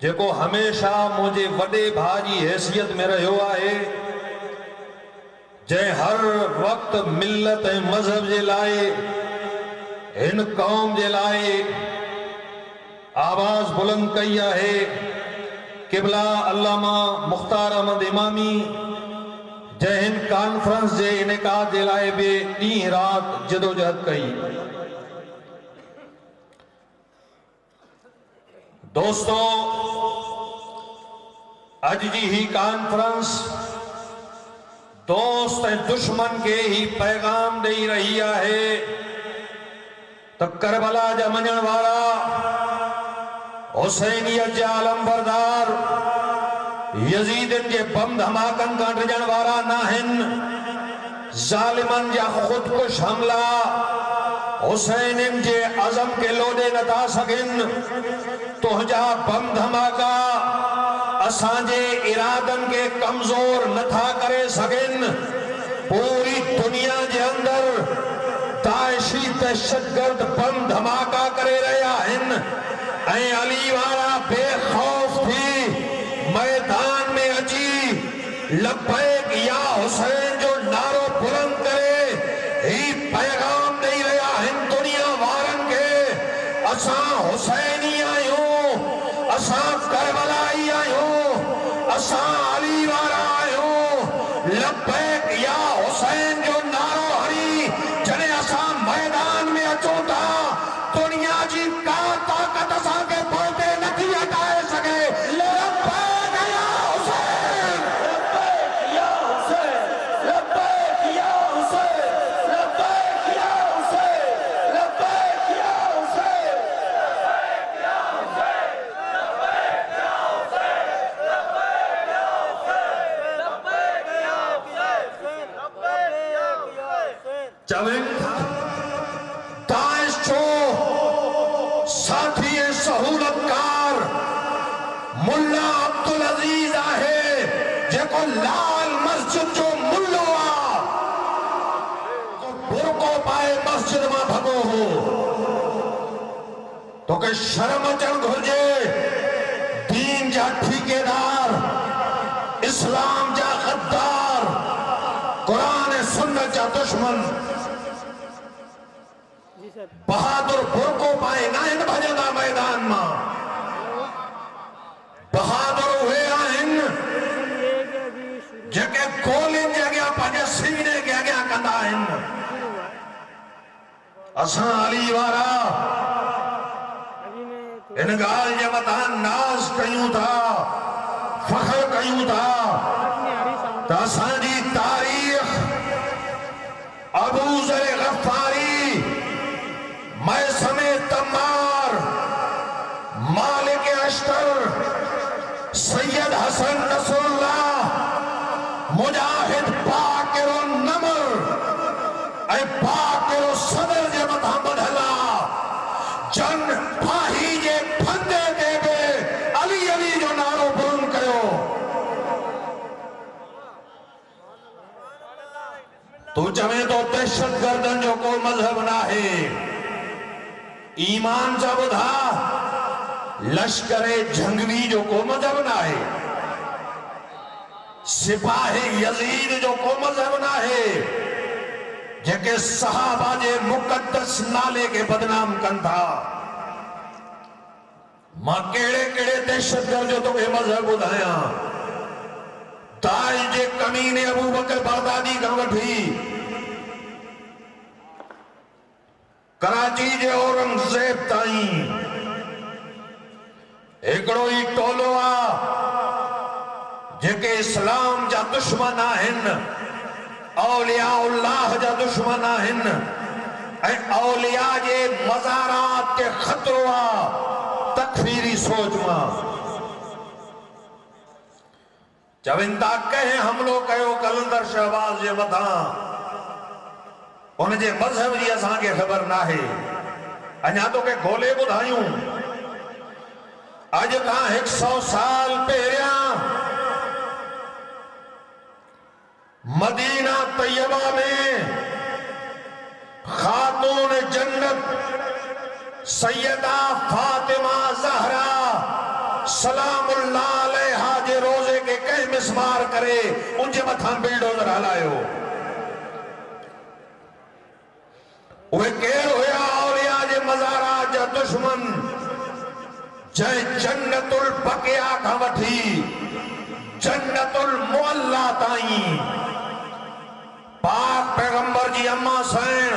जेको हमेशा मुझे वॾे भाउ जी हैसियत में रहियो आहे, जंहिं हर वक्त मिल्लत ऐं मज़हब जे लाइ हिन कौम जे लाइ आवाज़ बुलंद कई आहे। क़िबला अल्लामा मुख्तार अहमद इमामी जंहिं हिन कॉन्फ्रेंस जे इनेकाद जे लाइ बि ॾींहुं राति जदोजहद कई। दोस्तों, अज जी ही कॉन्फ्रेंस दोस्त ऐं दुश्मन के ही पैगाम ॾेई रही आहे त करबला जा मञण वारा हुसैनियत जा आलमबरदार यजीदन जे बम धमाकन खां डिॼण वारा नाहिनि। ज़ालिमन जा खुदकुश हमला हुसैनिन जे अज़म के लोॾे नथा सघनि। तुंहिंजा बम धमाका असांजे इरादन के कमज़ोर नथा करे सघनि। पूरी दुनिया जे अंदर दाइशी दहशतगर्द बम धमाका करे रहिया आहिनि ऐं अली वारा बेखौफ थी मैदान में अची लब्बैक या हुसैन जो नारो बुलंद करे ही पैगाम ॾेई रहिया आहिनि दुनिया वारनि खे। असां हुसैनी आहियूं, असां करबलाई आहियूं, असां अली वारा आहियूं। लब्बैक या हुसैन जो नारो हणी जॾहिं असां मैदान में अचूं था, दुनिया जी का ताक़त असांखे पोइते नथी हटाए सघे। दाइश जो साथी सहूलतकार मुल्ला अब्दुल अजीज आहे जेको लाल मस्जिद जो मुल्लो आ, बुरको पाए मस्जिद मां भॻो हो। तोखे शर्म अचण घुर्जे। दीन जा ठेकेदार, इस्लाम जा गद्दार, कुरान ऐं सुन्नत जा दुश्मन बहादुर बुरको पाए नाहिनि भॼंदा मैदान मां। बहादुर उहे आहिनि जेके गोलियुनि जे अॻियां पंहिंजे सीने खे अॻियां कंदा आहिनि। असां अली वारा इन ॻाल्हि जे मथां नाज़ कयूं था, फ़ख्र कयूं था त असांजी तारीख़ अबू ज़र गफ़ारी, मैसमे तम्मार, मालिक अश्तर, सैयद हसन नसरुल्लाह, मुजाहिद बाक़िर नमर ऐं बाक़िर सदर जे मथां ॿधल आहे। जन फाही जे फंदे ते बि अली अली जो नारो बुलंद कयो। तू चवे तो दहशतगर्दन जो को मजहब नाहे। ईमान जा ॿुधा, लश्कर जंगवी जो को मजहब ना है, सिपाही यजीद जो को मजहब ना है, जेके सहाबा जे मुकद्दस नाले के बदनाम कन था। मां केड़े केड़े दहशतगर्द जो तुम्हें मजहब बुधाया, ताज जे कमीने अबू बकर बगदादी का वठी कराची जे औरंगजेब ताईं एकड़ो ही टोलो आ जेके इस्लाम जा दुश्मन आहिन, औलिया उल्लाह जा दुश्मन आहिन, औलिया जे मज़ारात के खतरो आ तकफीरी सोच मां। चविंदा कहे हमलो कयो कलंदर शहबाज जे मथां, उनजे मजहब जी असांखे ख़बर नाहे। अञा तोखे ॻोल्हे ॿुधायूं, अॼु खां 100 साल पहिरियां मदीना तैयबा में खातून जन्नत सैयदा फातिमा ज़हरा सलामुल्लाह अलैहा जे रोज़े के कंहिं मिसमार करे उनजे मथां बिल्डोज़र हलायो। उहे केर हुया? औलिया जे मज़ारात जा दुश्मन, जंहिं जन्नतुल बकिया खां वठी जन्नतुल मुअल्ला ताईं पाक पैगंबर जी अम्मा सैन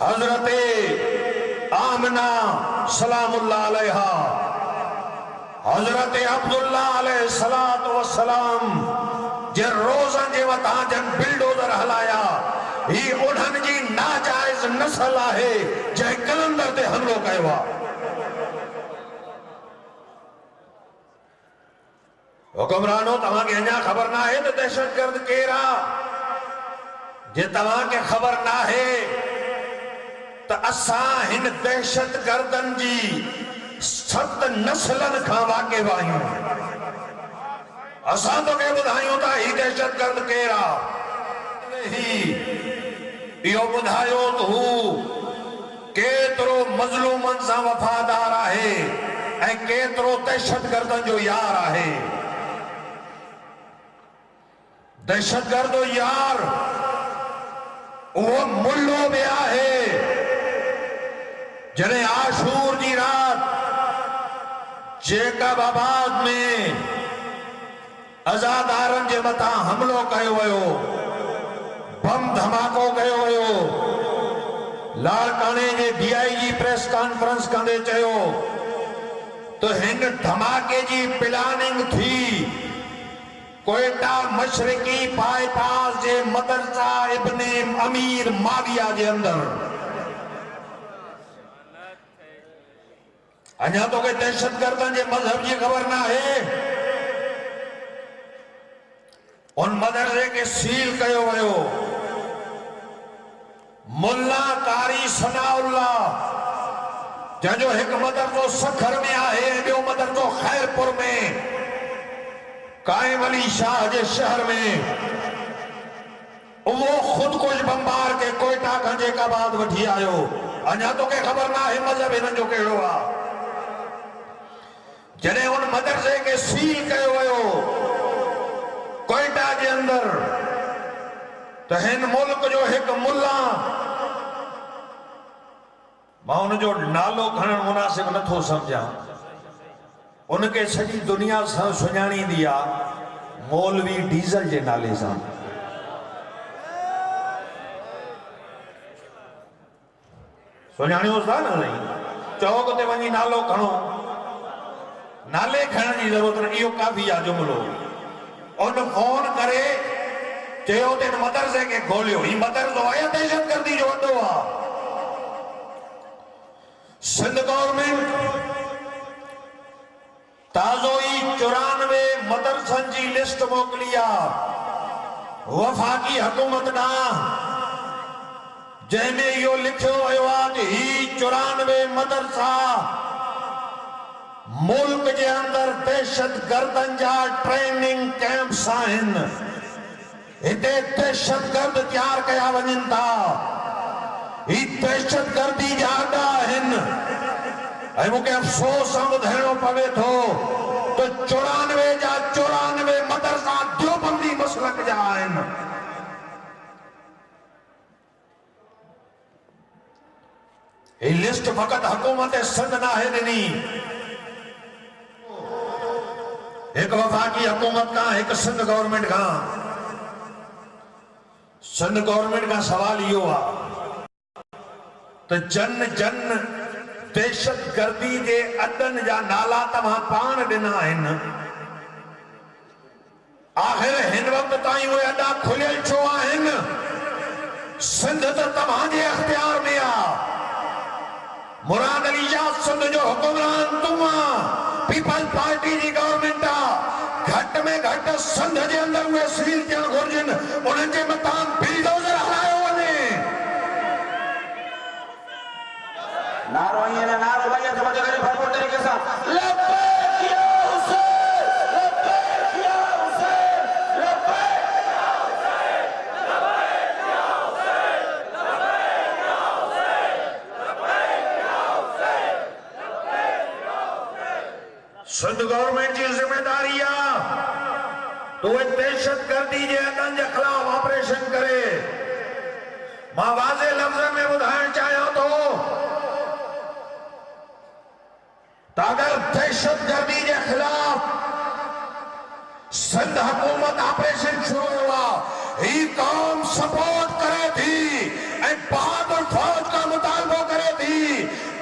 हजरत आमिना सलामुल्लाह अलैहा, हजरत अब्दुल्लाह अलैहि सलातो वस्सलाम जे रोज़न जे वटां जन बिल्डोज़र हलाया। ही उन्हनि जी नाजायज़ नस्ल आहे जंहिं कलंदर ते हमलो कयो आहे। हुकुमरानो, तव्हांखे अञा ख़बर न आहे त दहशतगर्द केर आहे? जे तव्हांखे ख़बर न आहे त असां हिन दहशतगर्दनि जी 7 नस्लनि खां वाक़िफ़ आहियूं। असां तोखे ॿुधायूं था ही दहशतगर्द केर आहे। इहो ॿुधायो त हू केतिरो मज़लूमनि सां वफ़ादार आहे ऐं केतिरो दहशतगर्दनि जो यार आहे। दहशतगर्द यार उहो मुल्लो बि आहे जॾहिं आशूर जी रात जेकबाबाद में अज़ादारनि जे मथां हमलो कयो वियो, बम धमाको कयो वियो, लाड़काने जे DIG प्रेस कॉन्फ्रेंस कंदे चयो तो हिन धमाके जी प्लानिंग थी कोयटा मशरकी बाईपास जे मदरसा इब्ने अमीर माविया जे अंदर। अञा तोखे दहशतगर्दनि जे मजहब जी ख़बर न आहे। उन मदरसे के सील कयो वियो। मुल्ला कारी सनाउल्लाह जंहिंजो हिकु मदरसो सखर में आहे, ॿियो मदरसो खैरपुर में काइम अली शाह जे शहर में, उहो खुदकुश बमबार के कोयटा खां जेकाबाद वठी आयो। अञा तोखे ख़बर न आहे मज़हब हिननि जो कहिड़ो आहे। जॾहिं उन मदरसे के सील कयो वियो कोयटा जे अंदर, त हिन मुल्क जो हिकु मुल्ला, मां उनजो नालो खणणु मुनासिब नथो सम्झां, उनखे सॼी दुनिया सां सुञाणींदी आहे मौलवी डीज़ल जे नाले सां। सुञाणियोसि था न साईं? चौक ते वञी नालो खणो, नाले खणण जी ज़रूरत न, इहो काफ़ी आहे जुमिलो। उन फोन करे चयो त हिन मदरसे खे खोलियो। ही मदरसो आहे दहशतगर्दी जो अड्डो आहे। सिंध गवर्नमेंट ताज़ो ही 94 मदरसनि जी लिस्ट मोकिली आहे वफ़ाक़ी हुकूमत ॾांहुं, जंहिंमें इहो लिखियो वियो आहे त ही 94 मदरसा मुल्क जे अंदर दहशतगर्दनि जा ट्रेनिंग कैंप्स आहिनि। हिते दहशतगर्द तैयार कया वञनि था। ही दहशतगर्दी जा अड्डा आहिनि। ऐं मूंखे अफ़सोस सां ॿुधाइणो पवे थो तो 94 जा 94 मदरसा देवबंदी मसलक जा आहिनि। ये लिस्ट फकत हुकूमत सिंध नाहे ॾिनी, एक वफाकी हुकूमत का, एक सिंध गवर्नमेंट का। सिंध गवर्नमेंट का सवाल यो आ तो जन जन दहशत गर्दी जे अडन जा नाला तव्हां पाण ॾिना आहिनि। आखिर हिन वक्त ताईं उहे अॾा खुलियल छो आहिनि? सिंध त तव्हांजे अख्तियार में आ। मुराद अली शाह सिंध जो हुकुमरान तूं आ, पीपल्स पार्टी जी गवर्नमेंट आ। घट में घट सिंध जे अंदर उहे सील थियण घुर्जनि, उन्हनि जे मथां बिल्डोज़र हलायो वञे। नारो ईअं न, नारो भई हथ मथे करे भरपूर तरीक़े सां लब्बैक या हुसैन, लब्बैक या हुसैन, लब्बैक या हुसैन, लब्बैक या हुसैन, लब्बैक या हुसैन, लब्बैक या हुसैन, लब्बैक या हुसैन। सिंध गवर्नमेंट जी जिम्मेदारी आ तो उहे दहशत गर्दी जे अडन जे खिलाफ ऑपरेशन करे। मां वाज़े लफ़्ज़न में ॿुधाइण चाहियां थो तो अगर दहशत गर्दी के खिलाफ सिंध हुकूमत ऑपरेशन शुरू हुआ, ही कौम सपोर्ट करे थी, बहादुर फौज का मुतालबो करे थी।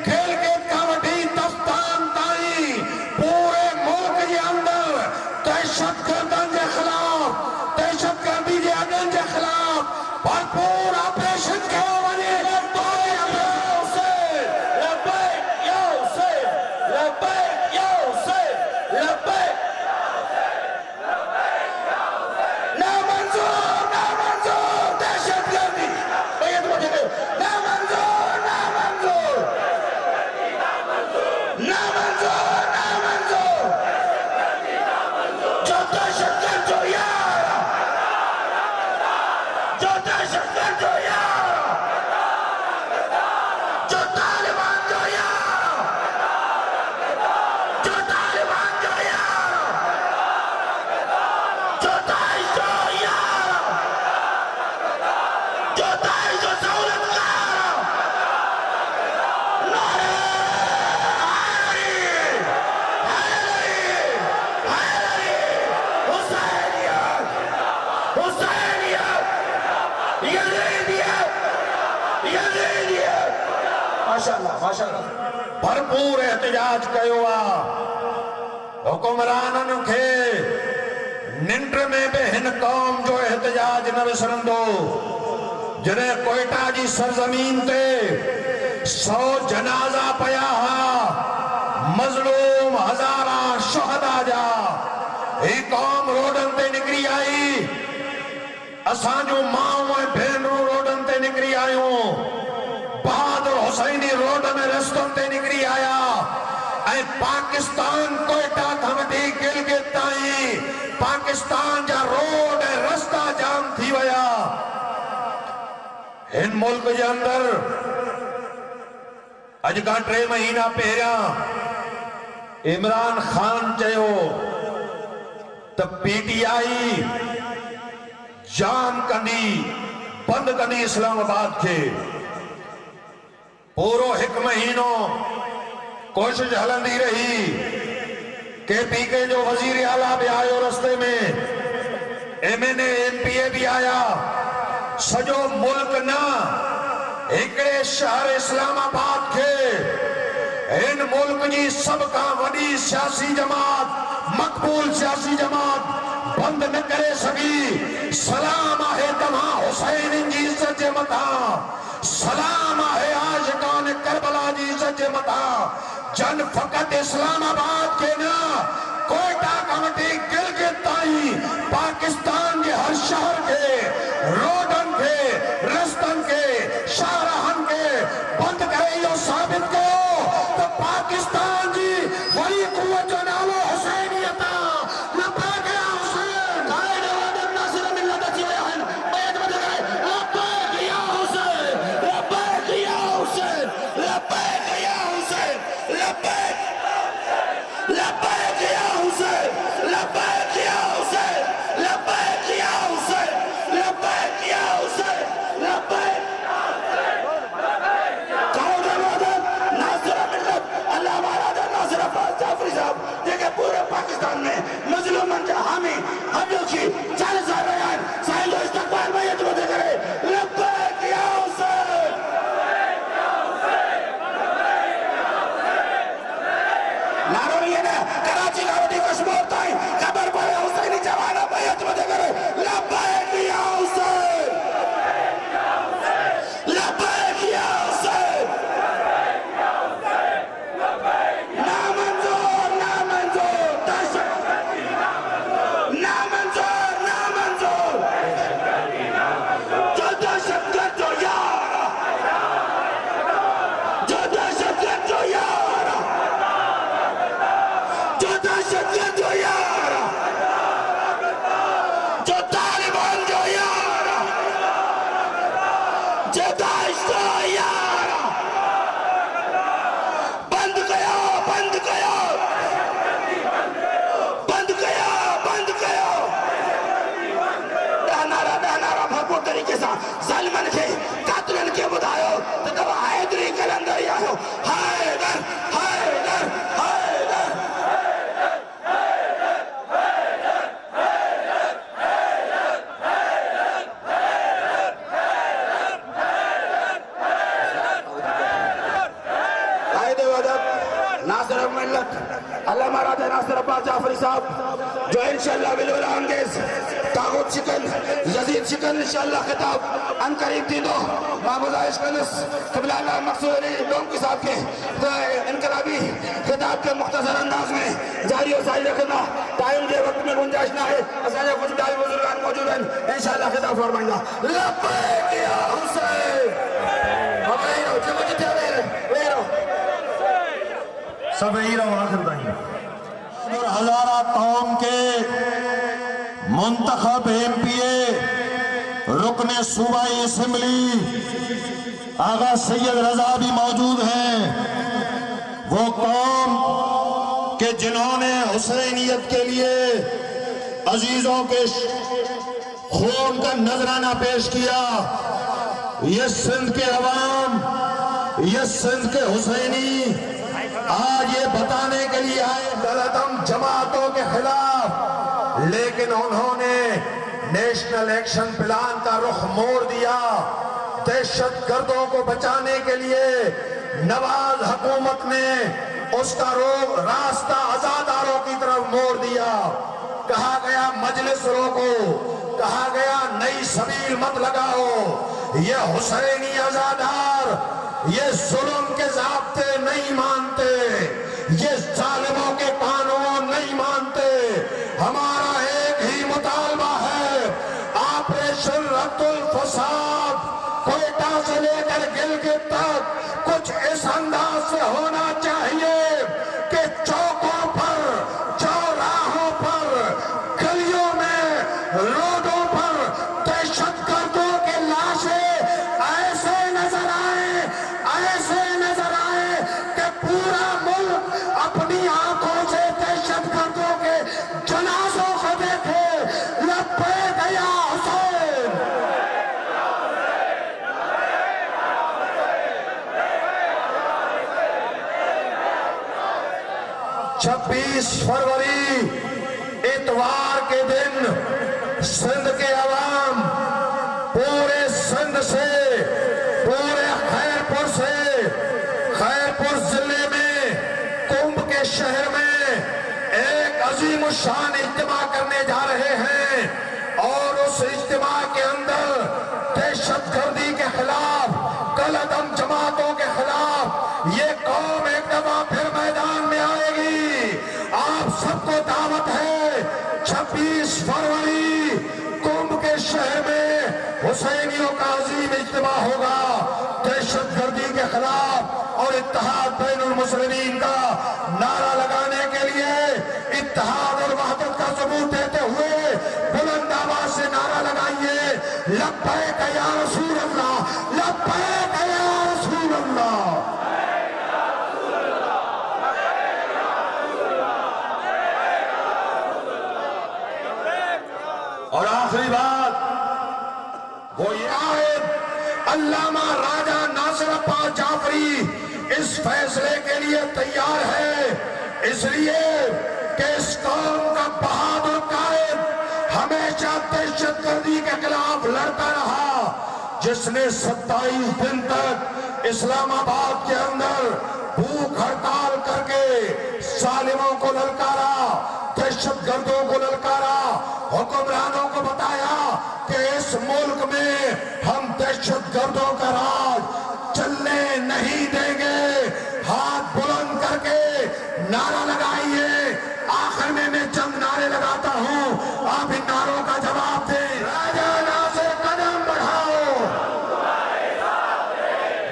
गिलगित का वठी दस्तान ताईं पूरे मुल्क के अंदर दहशत गर्दन के खिलाफ, दहशत गर्दी के अडन के खिलाफ भरपूर ऑपरेशन कयो वञे। भरपूर एहतजाज कयो आ। हुकुमराननि खे निंड में भी हिन कौम जो एहतजाज न विसरंदो। जॾहिं कोयटा जी सरजमीन ते 100 जनाजा पया हा, मज़लूम हज़ारा शुहदा जा, ही कौम रोडन ते निकरी आई। असां जो माऊं ऐं भेनरूं रोडन ते निकरी आयूं। बहादुर हुसैनी रोड में रस्तों ते निकरी आया। ऐं पाकिस्तान कोयटा खां वठी गिलगित ताईं पाकिस्तान जा रोड ऐं रस्ता जाम थी विया। हिन मुल्क जे अंदर अॼु खां 3 महीना पहिरियां इमरान खान चयो त पीटीआई जाम कंदी, बंद कंदी इस्लामाबाद के। पूरो 1 महीनो कोशिश हलंदी रही। केपीके जो वजीर आला भी आयो रस्ते में, एमएनए एमपीए भी आया। सजो मुल्क न एकड़े शहर इस्लामाबाद के इन मुल्क जी सब का वडी सियासी जमात, मकबूल सियासी जमात बंद न करे सकी। सलाम आहे तव्हां हुसैन जी इज्जत जे मथां, सलाम आहे आशिकान करबला जी इज्जत जे मथां। जन फकत इस्लामाबाद के न, कोयटा खां वठी गिलगित ताईं पाकिस्तान के हर शहर के रोडन के रस्तन के शाहराहन के बंद करे। इहो साबित कयो तो पाकिस्तान जी वही कुवत जो नालो हुसैनियत आहे। लब्बैक या हुसैन, कायद वादन नासिर मिल्लत अची विया आहिनि। बैत बंद करे लब्बैक या हुसैन, लब्बैक या हुसैन, लब्बैक या हुसैन, लब्बैक कराची लावडी कश्मीर ताई खबर पड़े हुसैनी जवाना बैत मजे करे लब्बैक या हुसैन लब्बैक या हुसैन ना मंजूर ना मंजूर ना मंजूर ना मंजूर जो दहशत गर्द जो यारा जो दहशत गर्द जो यारा जो दहशत गर्द जो यारा जो तालिबान जो यारा जो दाइश जो यारा बंद कयो बंद कयो बंद कयो बंद कयो दानारा भरपूर तरीके से जालिमन के कातिलन के बुधायो तो तब हैदरी कलंदर आयो हैदर हैदर हैदर कायदे वदब नासिर मिल्लत अल्लामा राजा नासिर अब्बास जाफरी साहब जो इंशाअल्लाह बिलवला अंगेज तागुत शिकन यजीद शिकन इंशाअल्लाह खिताब अनकरीब दी दो महमूदा इश्कनस क़िबला अल्लाह मक़सूद अली लोमकी साहब के इनकलाबी खिताब के मुख्तसर अंदाज में जारी और सारी रखना टाइम के वक्त में गुंजाइश ना है असांजा कुछ दाई बुजुर्गान मौजूद हैं इंशाअल्लाह खिताब फरमाइंदा लब्बैक या हुसैन हमारी रो जब जिथे वे रो सब यही रहो आखिर ताईं और हजारा कौम के मुंतखब एमपीए रुकने सूबाई असेंबली आगा सैयद रजा भी मौजूद हैं। वो कौम के जिन्होंने हुसैनियत के लिए अजीजों के खून का नजराना पेश किया। ये सिंध के अवाम, ये सिंध के हुसैनी आज ये बताने के लिए आए गलतम जमातों के खिलाफ, लेकिन उन्होंने नेशनल एक्शन प्लान का रुख मोड़ दिया। दहशत गर्दों को बचाने के लिए नवाज हुकूमत ने उसका रास्ता आजादारों की तरफ मोड़ दिया। कहा गया मजलिस रोको, कहा गया नई सबील मत लगाओ। ये हुसैनी आजादार ये जुल्म के ज़ाब्ते नहीं मानते, ये जालिमों के कानून नहीं मानते। हमारा एक ही मुतालबा है, ऑपरेशन रद्दुल फसाद कोयटा से लेकर गिलगित तक कुछ इस अंदाज से होना चाहिए कि चौकों पर, चौराहों पर, गलियों में, रोडों पर दहशतगर्दों की लाशें ऐसे नजर आए कि पूरा मुल्क अपनी आंखों से दहशतगर्दों के जनाजों को देखे। लब्बैक या हुसैन। छब्बीस फरवरी इतवार के दिन सिंध के अवाम पूरे सिंध से, पूरे खैरपुर जिले में, कुंभ के शहर में एक अजीम शान इज्तिमा करने जा रहे हैं और उस इज्तिमा के अंदर दहशतगर्दी के खिलाफ, कलअदम जमातों के खिलाफ ये कौम एक दफा फिर मैदान में आएगी। आप सबको दावत है 26 फरवरी कुंभ के शहर में हुसैनियों का अजीम इज्तिमा होगा। दहशतगर्दी के खिलाफ और इत्तेहाद बैनुल मुस्लिमीन का नारा लगाने के लिए इत्तेहाद और वहदत का सबूत देते हुए बुलंद आवाज से नारा लगाइए, लब्बैक या रसूल अल्लाह, लब्बैक या रसूल अल्लाह। और आखिरी बात वो ये आयत, अल्लामा राजा नासिर अब्बास जाफरी इस फैसले के लिए तैयार है, इसलिए कि इस कौम का बहादुर कायद हमेशा दहशतगर्दी के खिलाफ लड़ता रहा, जिसने 27 दिन तक इस्लामाबाद के अंदर भूख हड़ताल करके जालिमों को ललकारा। नारा लगाइए। आखिर में मैं चंद नारे लगाता हूं, आप इन नारों का जवाब दें। राजा नासिर कदम बढ़ाओ,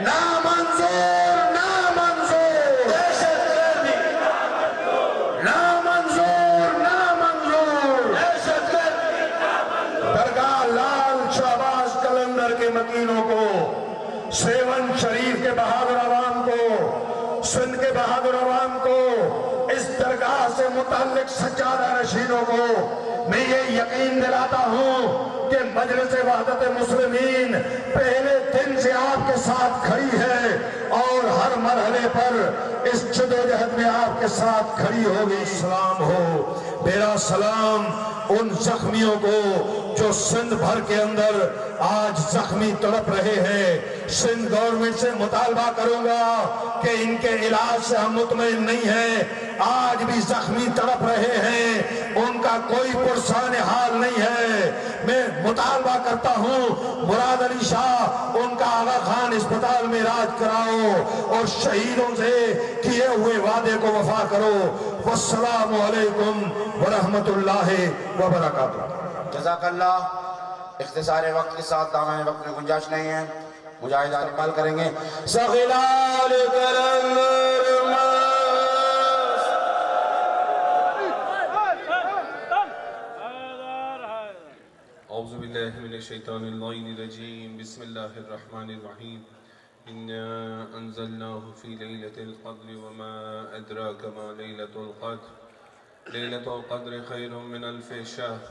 ना मंजूर, ना मंजूर, ना मंजूर, ना मंजूर। दरगाह लाल शाहबाज कलंदर के मकीनों को, सेवन शरीफ के बहादुर अवाम को, सिंध के बहादुर अवाम को, इस दरगाह से मुताल्लिक सज्जादा नशीनों को मैं ये यकीन दिलाता हूँ कि मजलिस वहदत मुस्लिमीन पहले दिन से आपके साथ खड़ी है और हर मरहले पर इस जदोजहद में आपके साथ खड़ी होगी। सलाम हो, मेरा सलाम उन जख्मियों को जो सिंध भर के अंदर आज जख्मी तड़प रहे हैं। सिंध गवर्नमेंट से मुतालबा करूंगा कि इनके इलाज से हम मुतमईन नहीं हैं। आज भी जख्मी तड़प रहे हैं, उनका कोई पुरसान हाल नहीं है। मैं मुतालबा करता हूं मुराद अली शाह, उनका आगा खान अस्पताल में इलाज कराओ और शहीदों से किए हुए वादे को वफा करो। वस्सलामु अलैकुम वरहमतुल्लाहि वबरकातुहू। जज़ाकल्लाह। इख्तिसार वक्त के साथ दामन वक्त में गुंजाइश नहीं है, मुजाहिद इकबाल करेंगे। सग़िलाल औज़ु बिल्लाहि मिनश शैतानिर रजीम। बिस्मिल्लाहिर रहीम। इन्ना अंज़लनाहु फी लैलतिल क़द्र वमा अदराका मा लैलतुल क़द्र। लैलतुल क़द्र खैरुम मिन अल्फ़ि शहर।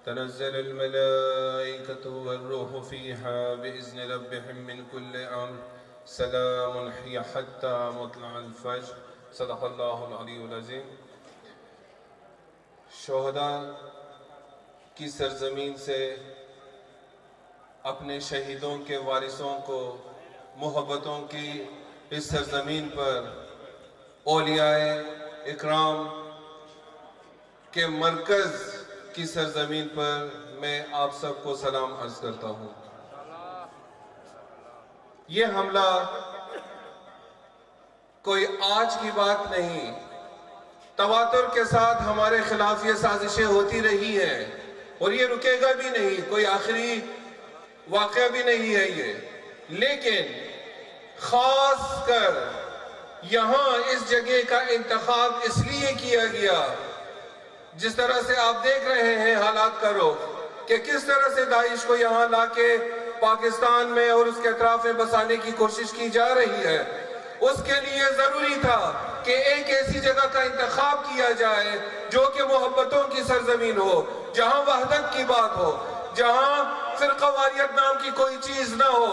तनज़्ज़लुल मलाइकतु वर्रूहु फ़ीहा बिइज़्नि रब्बिहिम मिन कुल्लि अम्र। सलामुन हिय हत्ता मत्लअल फ़ज्र। सदक़ल्लाहुल अलीयुल अज़ीम। शोहदा की सरजमीन से अपने शहीदों के वारिसों को मोहब्बतों की इस सरजमीन पर औलियाए इकराम के मरकज़ की सरजमीन पर मैं आप सबको सलाम अर्ज करता हूँ। ये हमला कोई आज की बात नहीं, तवातुर के साथ हमारे खिलाफ ये साजिशें होती रही हैं और ये रुकेगा भी नहीं, कोई आखिरी वाक़या भी नहीं है ये। लेकिन खास कर यहाँ इस जगह का इंतखाब इसलिए किया गया, जिस तरह से आप देख रहे हैं हालात का रुख कि किस तरह से दाइश को यहाँ लाके पाकिस्तान में और उसके अतराफ में बसाने की कोशिश की जा रही है। उसके लिए जरूरी था कि एक ऐसी जगह का इंतखाब किया जाए जो कि मोहब्बतों की सरजमीन हो, जहां वहदत की बात हो, जहां फिरकावारियत नाम की कोई चीज ना हो,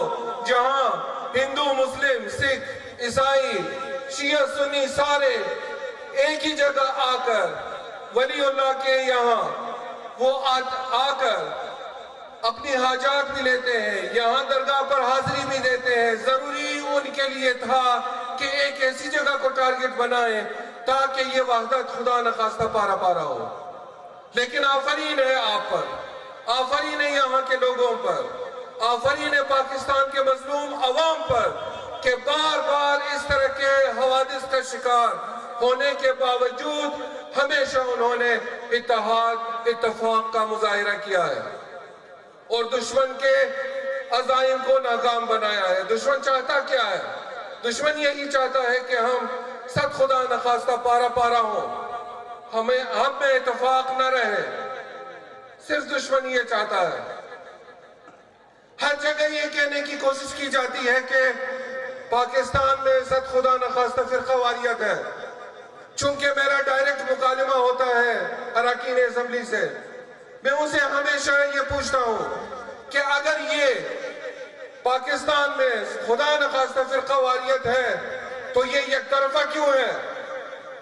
जहां हिंदू, मुस्लिम, सिख, ईसाई, शिया, सुन्नी सारे एक ही जगह आकर वलीउल्लाह के यहाँ वो आकर अपनी हाजात भी लेते हैं, यहाँ दरगाह पर हाजिरी भी देते हैं। जरूरी उनके लिए था कि एक ऐसी जगह को टारगेट बनाए ताकि ये वहदत खुदा न खास्ता पारा पारा हो। लेकिन आफरीन है आप पर, आफरीन है यहाँ के लोगों पर, आफरीन है पाकिस्तान के मजलूम अवाम पर कि बार बार इस तरह के हवादिस का शिकार होने के बावजूद हमेशा उन्होंने इत्तेहाद, इत्तेफाक का मुजाहिरा किया है और दुश्मन के अज़ाइम को नाकाम बनाया है। दुश्मन चाहता क्या है? दुश्मन यही चाहता है कि हम सब खुदा न खास्ता पारा पारा हो, हम में इत्तेफाक न रहे। सिर्फ दुश्मन ये चाहता है। हर जगह ये कहने की कोशिश की जाती है कि पाकिस्तान में सद खुदा न खास्ता फिरकावारियत है। चूंकि मेरा डायरेक्ट मुकालमा होता है अरकान असेंबली से, मैं उनसे हमेशा ये पूछता हूँ कि अगर ये पाकिस्तान में खुदा न खास्ता फिरकावारियत है तो ये एक तरफा क्यों है?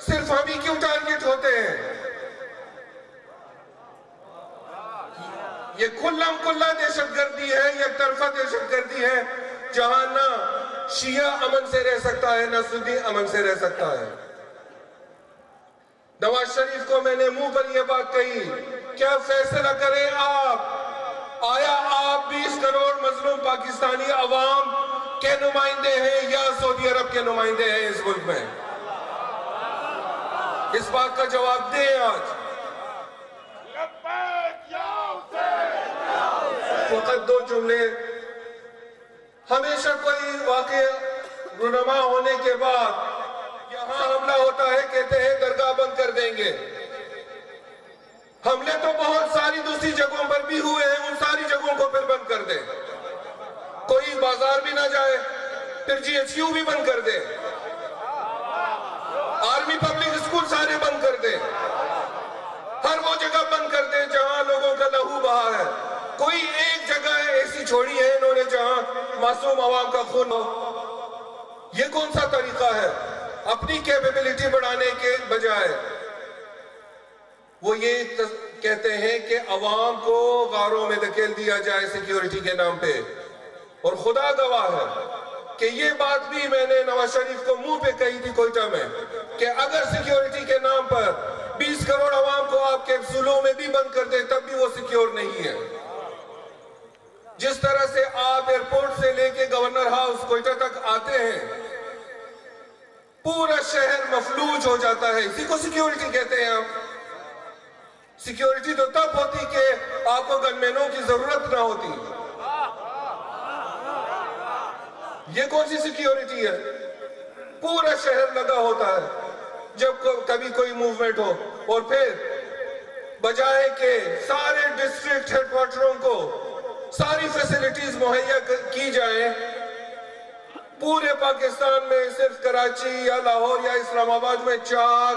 सिर्फ हम ही क्यों टारगेट होते हैं? ये खुल्लम खुल्ला दहशतगर्दी है, एक तरफा दहशतगर्दी है, जहां ना शिया अमन से रह सकता है ना सुन्नी अमन से रह सकता है। नवाज शरीफ को मैंने मुंह पर यह बात कही, क्या फैसला करें आप? आया आप 20 करोड़ मजलूम पाकिस्तानी अवाम के नुमाइंदे हैं या सऊदी अरब के नुमाइंदे हैं इस मुल्क में? इस बात का जवाब दें आज। फकत 2 जुमले। हमेशा कोई वाक़या रुनमा होने के बाद यहाँ हमला होता है, कहते हैं दरगाह बंद कर देंगे। हमले तो बहुत सारी दूसरी जगहों पर भी हुए हैं, उन सारी जगहों को फिर बंद कर दें। कोई बाजार भी ना जाए, फिर GHQ भी बंद कर दे, आर्मी पब्लिक स्कूल सारे बंद कर दे, हर वो जगह बंद कर दे जहां लोगों का लहू बहा है। कोई एक जगह ऐसी छोड़ी है इन्होंने जहां मासूम आवाम का खून हो। ये कौन सा तरीका है? अपनी कैपेबिलिटी बढ़ाने के बजाय वो ये कहते हैं कि अवाम को गारों में धकेल दिया जाए सिक्योरिटी के नाम पे। और खुदा गवाह है कि ये बात भी मैंने नवाज शरीफ को मुंह पे कही थी कोयटा में कि अगर सिक्योरिटी के नाम पर 20 करोड़ अवाम को आप कैप्सूलों में भी बंद कर दे तब भी वो सिक्योर नहीं है। जिस तरह से आप एयरपोर्ट से लेके गवर्नर हाउस कोयटा तक आते हैं, पूरा शहर मफलूज हो जाता है। इसी को सिक्योरिटी कहते हैं आप। सिक्योरिटी तो तब होती कि आपको गनमैनों की जरूरत ना होती। ये कौन सी सिक्योरिटी है? पूरा शहर लगा होता है जब कभी कोई मूवमेंट हो। और फिर बजाय के सारे डिस्ट्रिक्ट हेडक्वार्टरों को सारी फैसिलिटीज मुहैया की जाए, पूरे पाकिस्तान में सिर्फ कराची या लाहौर या इस्लामाबाद में 4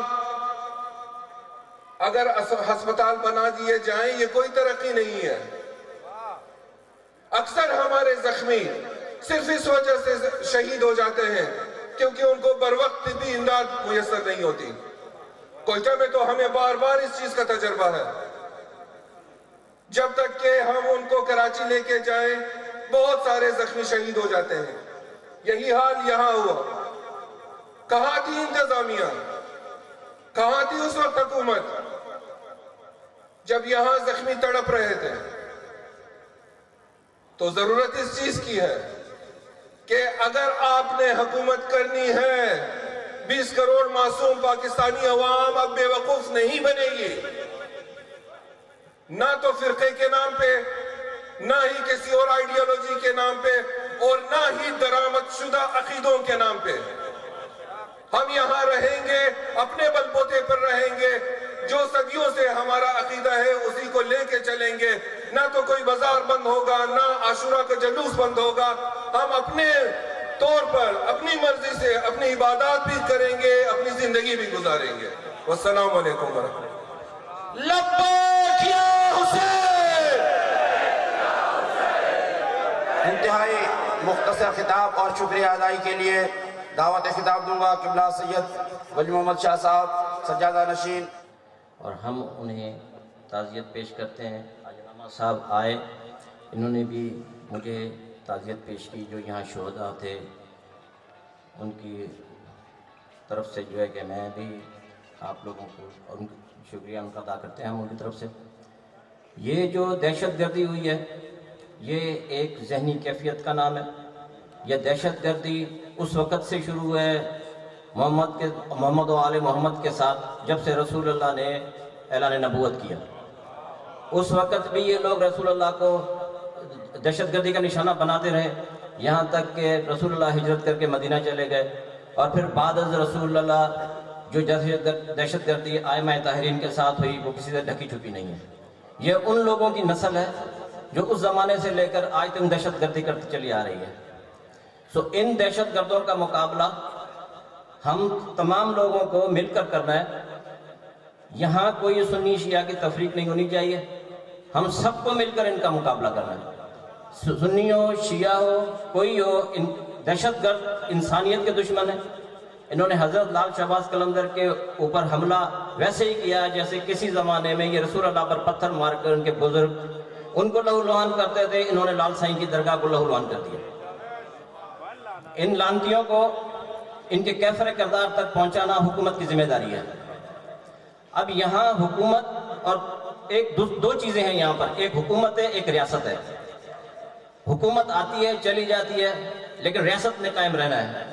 अगर अस्पताल बना दिए जाएं, ये कोई तरक्की नहीं है। अक्सर हमारे जख्मी सिर्फ इस वजह से शहीद हो जाते हैं क्योंकि उनको बर वक्त भी इमदाद मुयस्सर नहीं होती। कोयटा में तो हमें बार बार इस चीज का तजर्बा है। जब तक कि हम उनको कराची लेके जाएं, बहुत सारे जख्मी शहीद हो जाते हैं। यही हाल यहां हुआ। कहां थी इंतजामिया? कहां थी उस वक्त हुकूमत जब यहां जख्मी तड़प रहे थे? तो जरूरत इस चीज की है कि अगर आपने हुकूमत करनी है, 20 करोड़ मासूम पाकिस्तानी अवाम अब बेवकूफ नहीं बनेगी। ना तो फिरके के नाम पे, ना ही किसी और आइडियोलॉजी के नाम पे, और ना ही दरामदशुदा अकीदों के नाम पे। हम यहाँ रहेंगे, अपने बलबूते पर रहेंगे, जो सदियों से हमारा अकीदा है उसी को लेके चलेंगे। ना तो कोई बाजार बंद होगा, ना आशुरा का जुलूस बंद होगा। हम अपने तौर पर अपनी मर्जी से अपनी इबादत भी करेंगे, अपनी जिंदगी भी गुजारेंगे। वस्सलाम वालेकुम वरहमतुल्लाह। लब्बैक या हुसैन। इंतहाई मुख्तसर खिताब और शुक्रिया अदाई के लिए दावत खिताब दूंगा किबला सैयद वली मोहम्मद शाह साहब सज्जादा नशीन। और हम उन्हें ताज़ियत पेश करते हैं। आजनामा साहब आए, इन्होंने भी मुझे ताज़ियत पेश की। जो यहाँ शोहदा थे उनकी तरफ से जो है कि मैं भी आप लोगों को और उनका शुक्रिया उनका अदा करते हैं हम उनकी तरफ से। ये जो दहशत गर्दी हुई है, ये एक जहनी कैफियत का नाम है। यह दहशत गर्दी उस वक़्त से शुरू है मोहम्मद व आले मोहम्मद के साथ, जब से रसूलुल्लाह ने ऐलान नबूवत किया। उस वक़्त भी ये लोग रसूलुल्लाह को दहशतगर्दी का निशाना बनाते रहे, यहाँ तक कि रसूलुल्लाह हिजरत करके मदीना चले गए। और फिर बाद रसूलुल्लाह जो दहशतगर्दी आइमा ताहरीन के साथ हुई, वो किसी से ढकी छुपी नहीं है। ये उन लोगों की नस्ल है जो उस ज़माने से लेकर आज तक दहशतगर्दी करती चली आ रही है। सो इन दहशतगर्दों का मुकाबला हम तमाम लोगों को मिलकर करना है। यहाँ कोई सुन्नी शिया की तफरीक नहीं होनी चाहिए, हम सबको मिलकर इनका मुकाबला करना है। सुन्नी हो, शिया हो, कोई हो, इन दहशतगर्द इंसानियत के दुश्मन है। इन्होंने हज़रत लाल शहबाज कलंदर के ऊपर हमला वैसे ही किया जैसे किसी ज़माने में ये रसूल अल्लाह पर पत्थर मारकर उनके बुजुर्ग उनको लहूलुहान करते थे। इन्होंने लाल साईं की दरगाह को लहूलुहान कर दिया। इन लानतियों को इनके कैफर किरदार तक पहुंचाना हुकूमत की जिम्मेदारी है। अब यहाँ हुकूमत और एक दो चीज़ें हैं यहाँ पर, एक हुकूमत है, एक रियासत है। हुकूमत आती है चली जाती है, लेकिन रियासत ने कायम रहना है।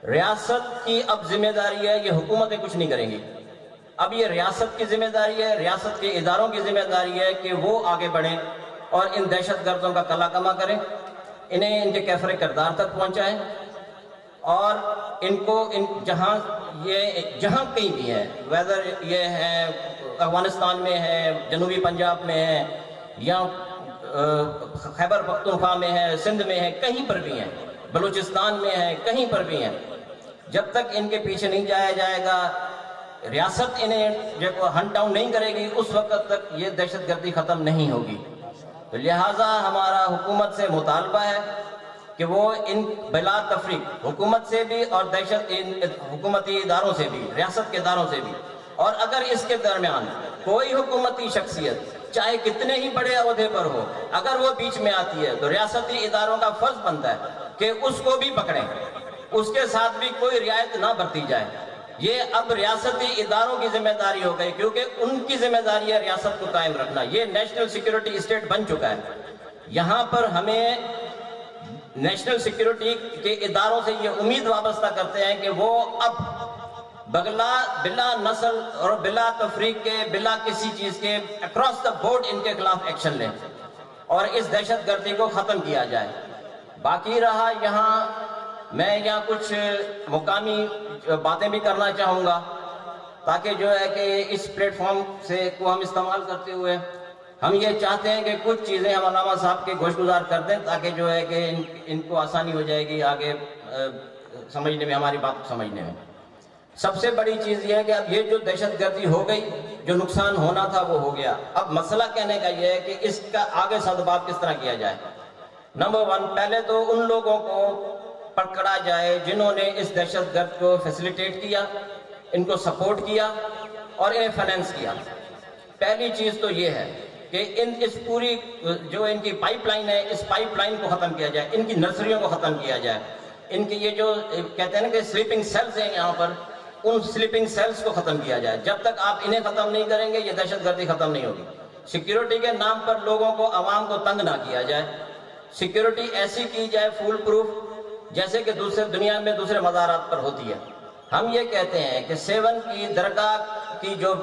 रियासत की अब जिम्मेदारी है, ये हुकूमतें कुछ नहीं करेंगी। اب یہ ریاست کی ذمہ داری ہے، ریاست کے اداروں کی ذمہ داری ہے کہ وہ آگے بڑھیں اور ان دہشت گردوں کا کلا کما کریں، انہیں ان کے کیفر کردار تک پہنچائیں، اور ان کو جہاں کہیں بھی ہے، ویدر یہ ہے افغانستان میں ہے، جنوبی پنجاب میں ہے، یا خیبر پختونخوا میں ہے، سندھ میں ہے، کہیں پر بھی ہیں، بلوچستان میں ہے، کہیں پر بھی ہیں، جب تک ان کے پیچھے نہیں جایا جائے گا، ریاست انہیں جب ہنٹ ڈاؤن نہیں کرے گی، اس وقت تک یہ دہشت گردی ختم نہیں ہوگی۔ تو لہٰذا ہمارا حکومت سے مطالبہ ہے کہ وہ ان بلا تفریق حکومت سے بھی اور حکومتی اداروں سے بھی، ریاست کے اداروں سے بھی، اور اگر اس کے درمیان کوئی حکومتی شخصیت چاہے کتنے ہی بڑے عہدے پر ہو، اگر وہ بیچ میں آتی ہے تو ریاستی اداروں کا فرض بنتا ہے کہ اس کو بھی پکڑیں، اس کے ساتھ بھی کوئی رعایت نہ برتی جائے۔ یہ اب ریاستی اداروں کی ذمہ داری ہو گئی، کیونکہ ان کی ذمہ داری ہے ریاست کو قائم رکھنا۔ یہ نیشنل سیکیورٹی اسٹیٹ بن چکا ہے، یہاں پر ہمیں نیشنل سیکیورٹی کے اداروں سے یہ امید وابستہ کرتے ہیں کہ وہ اب بلا نسل اور بلا تفریق کے، بلا کسی چیز کے، اکراس دا بورڈ ان کے خلاف ایکشن لیں اور اس دہشت گردی کو ختم کیا جائے۔ باقی رہا میں یہاں کچھ مقامی باتیں بھی کرنا چاہوں گا، تاکہ جو ہے کہ اس پلیٹ فارم کو ہم استعمال کرتے ہوئے ہم یہ چاہتے ہیں کہ کچھ چیزیں ہم علامہ صاحب کے گوش گزار کر دیں، تاکہ جو ہے کہ ان کو آسانی ہو جائے گی آگے سمجھنے میں، ہماری بات سمجھنے میں۔ سب سے بڑی چیز یہ ہے کہ اب یہ جو دہشت گردی ہو گئی، جو نقصان ہونا تھا وہ ہو گیا۔ اب مسئلہ کہنے کا یہ ہے کہ اس کا آگے سدباب کس طرح کیا جائے۔ نمبر 1، پہلے تو ان لوگوں کو پکڑا جائے جنہوں نے اس دہشت گرد کو فیسیلیٹیٹ کیا، ان کو سپورٹ کیا اور انہیں فائنینس کیا۔ پہلی چیز تو یہ ہے کہ اس پوری جو ان کی پائپ لائن ہے، اس پائپ لائن کو ختم کیا جائے، ان کی نرسریوں کو ختم کیا جائے، ان کی یہ جو کہتے ہیں نا کہ سلیپنگ سیلز ہیں یہاں پر، ان سلیپنگ سیلز کو ختم کیا جائے۔ جب تک آپ انہیں ختم نہیں کریں گے یہ دہشت گردی ختم نہیں ہوگی۔ سیکیورٹی کے نام پر لوگوں کو، عوام کو تنگ نہ کیا جائے، سیکیورٹی ایسی کی جائے فول پروف جیسے کہ دنیا میں دوسرے مزارات پر ہوتی ہے۔ ہم یہ کہتے ہیں کہ 7 کی درگاہ کی جو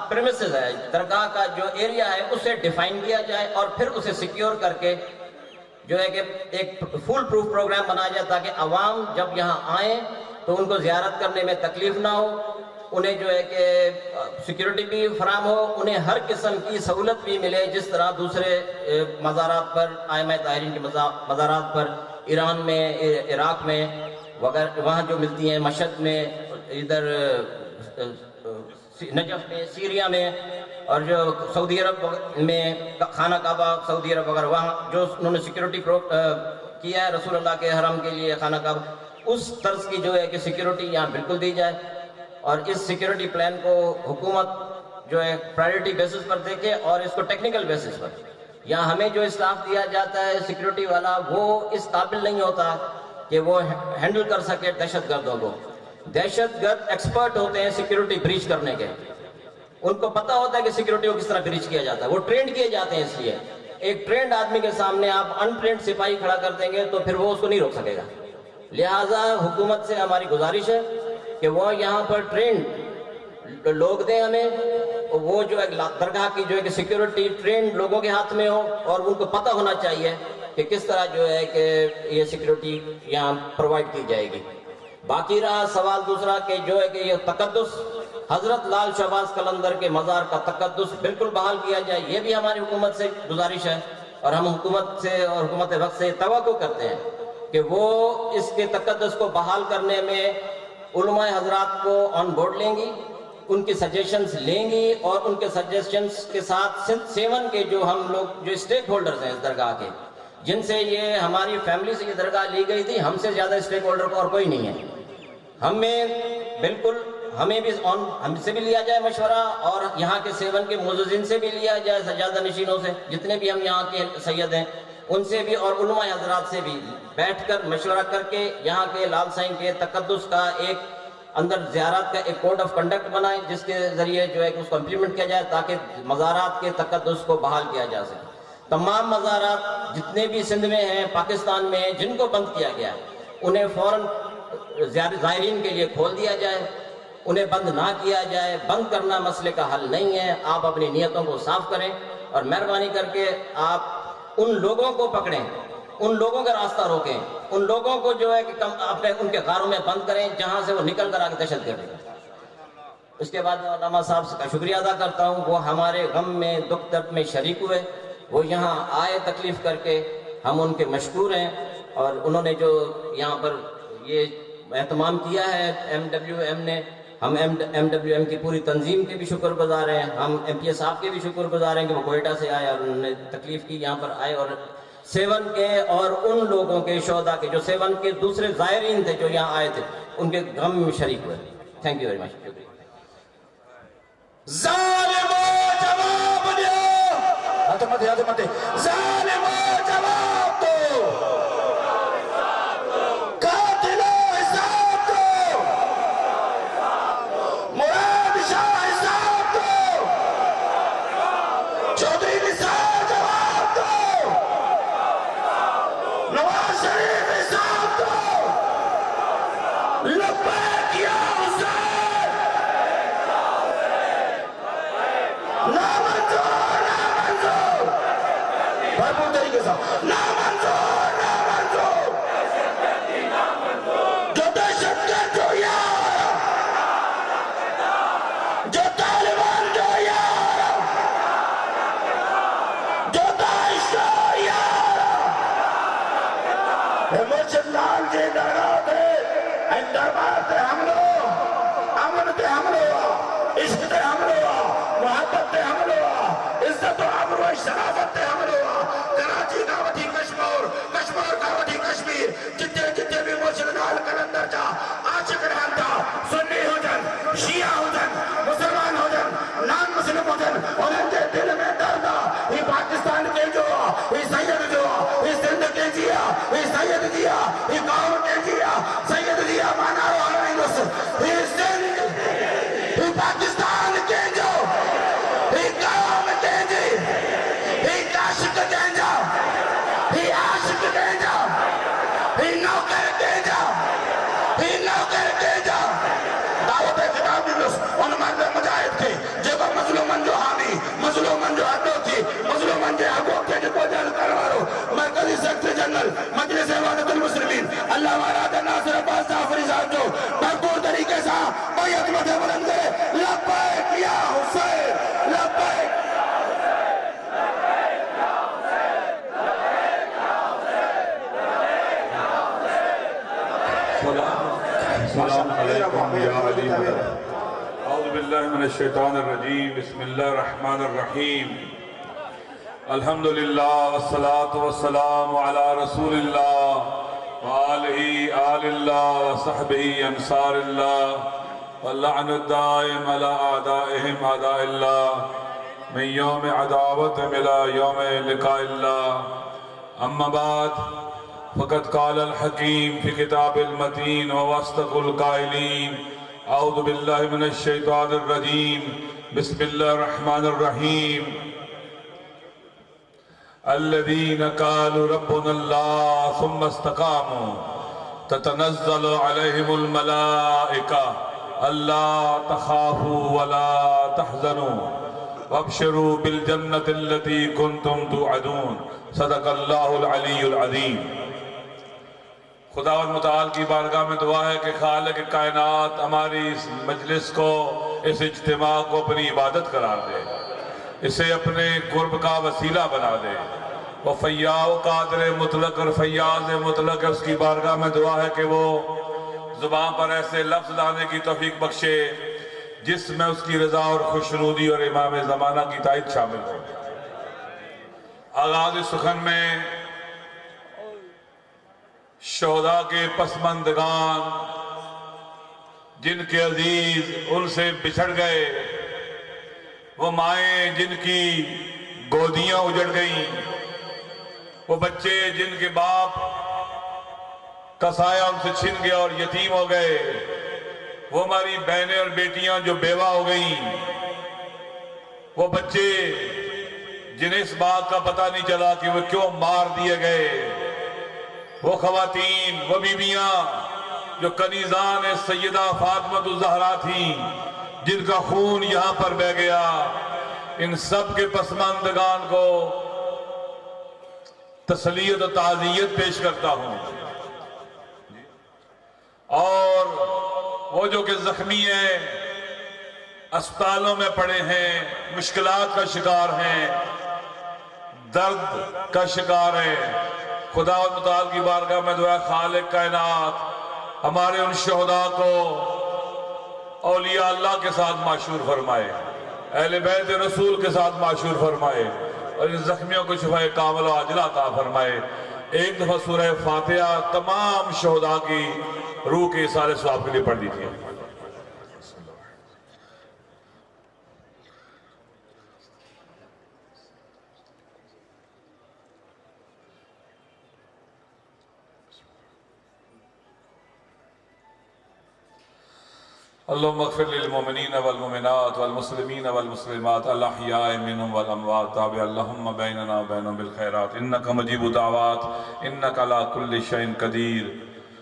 پریمیسز ہے، درگاہ کا جو ایریا ہے، اسے ڈیفائن کیا جائے اور پھر اسے سیکیور کر کے جو ہے کہ ایک فول پروف پروگرام بنایا جائے، تاکہ عوام جب یہاں آئیں تو ان کو زیارت کرنے میں تکلیف نہ ہو، انہیں جو ہے کہ سیکیورٹی بھی فراہم ہو، انہیں ہر قسم کی سہولت بھی ملے، جس طرح دوسرے مزارات پر، ائمہ طاہرین کے مزارات پر ایران میں، عراق میں وغیرہ وہاں جو ملتی ہیں، مشہد میں، ادھر نجف میں، سیریا میں، اور جو سعودی عرب میں خانہ کعبہ سعودی عرب وغیرہ، وہاں جو انہوں نے سیکیورٹی کیا ہے رسول اللہ کے حرم کے لیے خانہ کعبہ، اس طرز کی جو ہے کہ سیکیورٹی یہاں بالکل دی جائے، اور اس سیکیورٹی پلان کو حکومت جو ہے پرائیورٹی بیسس پر دیکھے اور اس کو ٹیکنیکل بیسس پر۔ یہاں ہمیں جو اسٹاف دیا جاتا ہے سیکیورٹی والا، وہ اس قابل نہیں ہوتا کہ وہ ہینڈل کر سکے دہشت گردوں کو۔ دہشت گرد ایکسپرٹ ہوتے ہیں سیکیورٹی بریچ کرنے کے، ان کو پتہ ہوتا ہے کہ سیکیورٹی کو کس طرح بریچ کیا جاتا ہے، وہ ٹرینڈ کیے جاتے ہیں۔ اس لیے ایک ٹرینڈ آدمی کے سامنے آپ ان ٹرینڈ سپاہی کھڑا کر دیں گے تو پھر وہ اس کو نہیں روک سکے گا۔ لہٰذا حکومت سے ہماری گزارش ہے کہ وہ یہاں پر ٹرینڈ لوگ دیں ہمیں، وہ جو ہے درگاہ کی جو ہے کہ سیکیورٹی ٹرینڈ لوگوں کے ہاتھ میں ہو، اور ان کو پتہ ہونا چاہیے کہ کس طرح جو ہے کہ یہ سیکیورٹی یہاں پرووائڈ کی جائے گی۔ باقی رہا سوال دوسرا کہ جو ہے کہ یہ تقدس، حضرت لال شہباز قلندر کے مزار کا تقدس بالکل بحال کیا جائے، یہ بھی ہماری حکومت سے گزارش ہے، اور ہم حکومت سے اور حکومت وقت سے توقع کرتے ہیں کہ وہ اس کے تقدس کو بحال کرنے میں علماء حضرات کو آن بورڈ لیں گی، ان کی سجیشنز لیں گی، اور ان کے سجیشنز کے ساتھ 7 کے جو ہم لوگ جو اسٹیک ہولڈرز ہیں اس درگاہ کے، جن سے یہ ہماری فیملی سے یہ درگاہ لی گئی تھی، ہم سے زیادہ اسٹیک ہولڈر اور کوئی نہیں ہے، ہمیں بھی ہم سے بھی لیا جائے مشورہ، اور یہاں کے 7 کے معززین سے بھی لیا جائے، سجادہ نشینوں سے، جتنے بھی ہم یہاں کے سید ہیں ان سے بھی، اور علماء حضرات سے بھی بیٹھ کر مشورہ کر کے یہاں کے لال سائن کے تقدس کا ایک اندر زیارات کا ایک کوڈ آف کنڈکٹ بنائیں، جس کے ذریعے جو ہے کہ اس کو امپلیمنٹ کیا جائے، تاکہ مزارات کے تقدس کو بحال کیا جا سکے۔ تمام مزارات جتنے بھی سندھ میں ہیں، پاکستان میں ہیں، جن کو بند کیا گیا ہے، انہیں فوراً زائرین کے لیے کھول دیا جائے، انہیں بند نہ کیا جائے. بند کرنا مسئلے کا حل نہیں ہے. آپ اپنی نیتوں کو صاف کریں اور مہربانی کر کے آپ ان لوگوں کو پکڑیں, ان لوگوں کا راستہ روکیں, ان لوگوں کو جو ہے کہ اپنے ان کے غاروں میں بند کریں جہاں سے وہ نکل کر آگے دہشت گردی. اس کے بعد علامہ صاحب کا شکریہ ادا کرتا ہوں, وہ ہمارے غم میں دکھ درد میں شریک ہوئے, وہ یہاں آئے تکلیف کر کے, ہم ان کے مشکور ہیں. اور انہوں نے جو یہاں پر یہ اہتمام کیا ہے MWM نے, ہم MWM کی پوری تنظیم کے بھی شکر گزار ہیں, ہم MPA صاحب کے بھی شکر گزار ہیں کہ وہ کوئٹہ سے آئے اور انہوں نے تکلیف کی, یہاں پر آئے اور 7 کے اور ان لوگوں کے شہداء کے جو 7 کے دوسرے زائرین تھے جو یہاں آئے تھے ان کے غم میں شریک ہوئے. Thank you very much. شکریہ. ظالمو جواب دو, ظالمو جواب دو, قاتلو حساب دو, مراد شاہ حساب دو, چودھری نثار جواب دو, نواز شریف حساب دو, لبیک یا حسین, نامنظور نامنظور, بھرپور طریقے سے نامنظور نامنظور, جو دہشت گرد جو یار, جو طالبان جو یار, جو داعش جو یار, مرشد لال جی درات ہے دربار تے حملو, امن تے حملو, عشق تے حملو, محبت تے حملو, عزت و عمر و شرافت تے حملو, کراچی کا وٹھی کشمیر, کشمیر کا وٹھی کشمیر, جتے جتے بھی مرشد لال کلندر جا عاشق رہن تھا, سنی ہو جن, شیعہ ہو جن, مسلمان ہو جن, نان مسلم ہو جن, اور ان کے دل میں درد آ, ہی پاکستان کے جو آ, ہی سید جو آ, ہی سندھ کے جیا, ہی سید جیا, ہی قوم کے جیا, سید جیا مانا رو ہمیں نصر, ہی سندھ, ہی پاکستان کے جو, ہی قوم کے جی, ہی عاشق کے جا, ہی عاشق کے جا, ہی نوکر کے جا, ہی نوکر کے جا. دعوت خطاب دیلس ان مرد مجاہد کے جب مظلومن جو حامی, مظلومن جو حدو تھی, مظلومن جو حقوق کے جو جل کروارو, مرکزی سیکٹری جنرل مجلس وحدت المسلمین اللہ مراد ناصر عباس جعفری صاحب جو بھرپور طریقے سے بیعت مدھے بلند کرے, لبیک یا حسین, لبیک. السلام علیکم یا علی مدد. اعوذ باللہ من الشیطان الرجیم, بسم اللہ الرحمن الرحیم. الحمدللہ والصلاة والسلام علی رسول اللہ وآلہ آل اللہ وصحبہ انصار اللہ, واللعن الدائم علی اعدائہم اعداء اللہ, من یوم عداوت ملا یوم لقاء اللہ. اما بعد, فقد قال الحکیم فی کتاب المتین ووسط القائلین, اعوذ باللہ من الشیطان الرجیم, بسم اللہ الرحمن الرحیم. الذین قالوا ربنا اللہ ثم استقاموا تتنزل علیہم الملائکہ الا تخافوا ولا تحزنوا وابشروا بالجنة التي كنتم توعدون. صدق اللہ العلی العظیم. خداوند متعال کی بارگاہ میں دعا ہے کہ خالق کائنات ہماری اس مجلس کو, اس اجتماع کو اپنی عبادت قرار دے, اسے اپنے قرب کا وسیلہ بنا دے. وہ فیاء و قادر مطلق اور فیاض مطلق ہے, اس کی بارگاہ میں دعا ہے کہ وہ زبان پر ایسے لفظ لانے کی توفیق بخشے جس میں اس کی رضا اور خوشنودی اور امام زمانہ کی تائید شامل ہو. آغاز سخن میں شہداء کے پسماندگان جن کے عزیز ان سے بچھڑ گئے, وہ مائیں جن کی گودیاں اجڑ گئیں, وہ بچے جن کے باپ کا سایہ ان سے چھن گیا اور یتیم ہو گئے, وہ ہماری بہنیں اور بیٹیاں جو بیوہ ہو گئیں, وہ بچے جنہیں اس بات کا پتہ نہیں چلا کہ وہ کیوں مار دیے گئے, وہ خواتین, وہ بیویاں جو کنیزان سیدہ فاطمہ الزہرا تھیں، جن کا خون یہاں پر بہ گیا، ان سب کے پسماندگان کو تسلیت و تعزیت پیش کرتا ہوں۔ اور وہ جو کہ زخمی ہیں، اسپتالوں میں پڑے ہیں، مشکلات کا شکار ہیں، درد کا شکار ہیں، خدا متعال کی بارگاہ میں دعا خالق کائنات ہمارے ان شہداء کو اولیاء اللہ کے ساتھ معشور فرمائے، اہل بیت رسول کے ساتھ معشور فرمائے، اور ان زخمیوں کو شفاء کامل و عاجلہ عطا فرمائے۔ ایک دفعہ سورہ فاتحہ تمام شہداء کی روح کے اصالے ثواب کے لیے پڑھ دیجیے۔ اللهم اغفر للمؤمنين والمؤمنات والمسلمين والمسلمات الأحياء منهم والأموات تابع اللهم بيننا وبينهم بالخيرات إنك مجيب الدعوات إنك على كل شيء قدير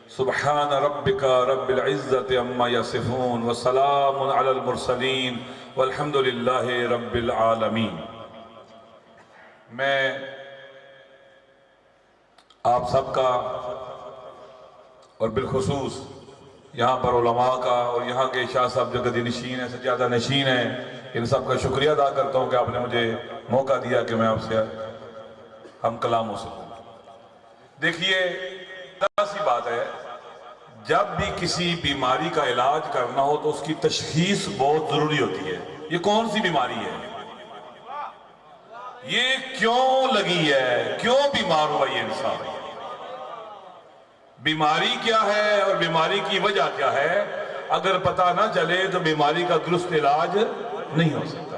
سبحان ربك رب العزة عما يصفون وسلام على المرسلين والحمد لله رب العالمين۔ میں آپ سب کا اور بالخصوص یہاں پر علماء کا اور یہاں کے شاہ صاحب جو گدی نشین ہیں، سجادہ نشین ہیں، ان سب کا شکریہ ادا کرتا ہوں کہ آپ نے مجھے موقع دیا کہ میں آپ سے ہم کلام ہو سکوں۔ دیکھیے، ایسی بات ہے، جب بھی کسی بیماری کا علاج کرنا ہو تو اس کی تشخیص بہت ضروری ہوتی ہے۔ یہ کون سی بیماری ہے، یہ کیوں لگی ہے، کیوں بیمار ہوا یہ انسان، بیماری کیا ہے اور بیماری کی وجہ کیا ہے، اگر پتہ نہ چلے تو بیماری کا درست علاج نہیں ہو سکتا۔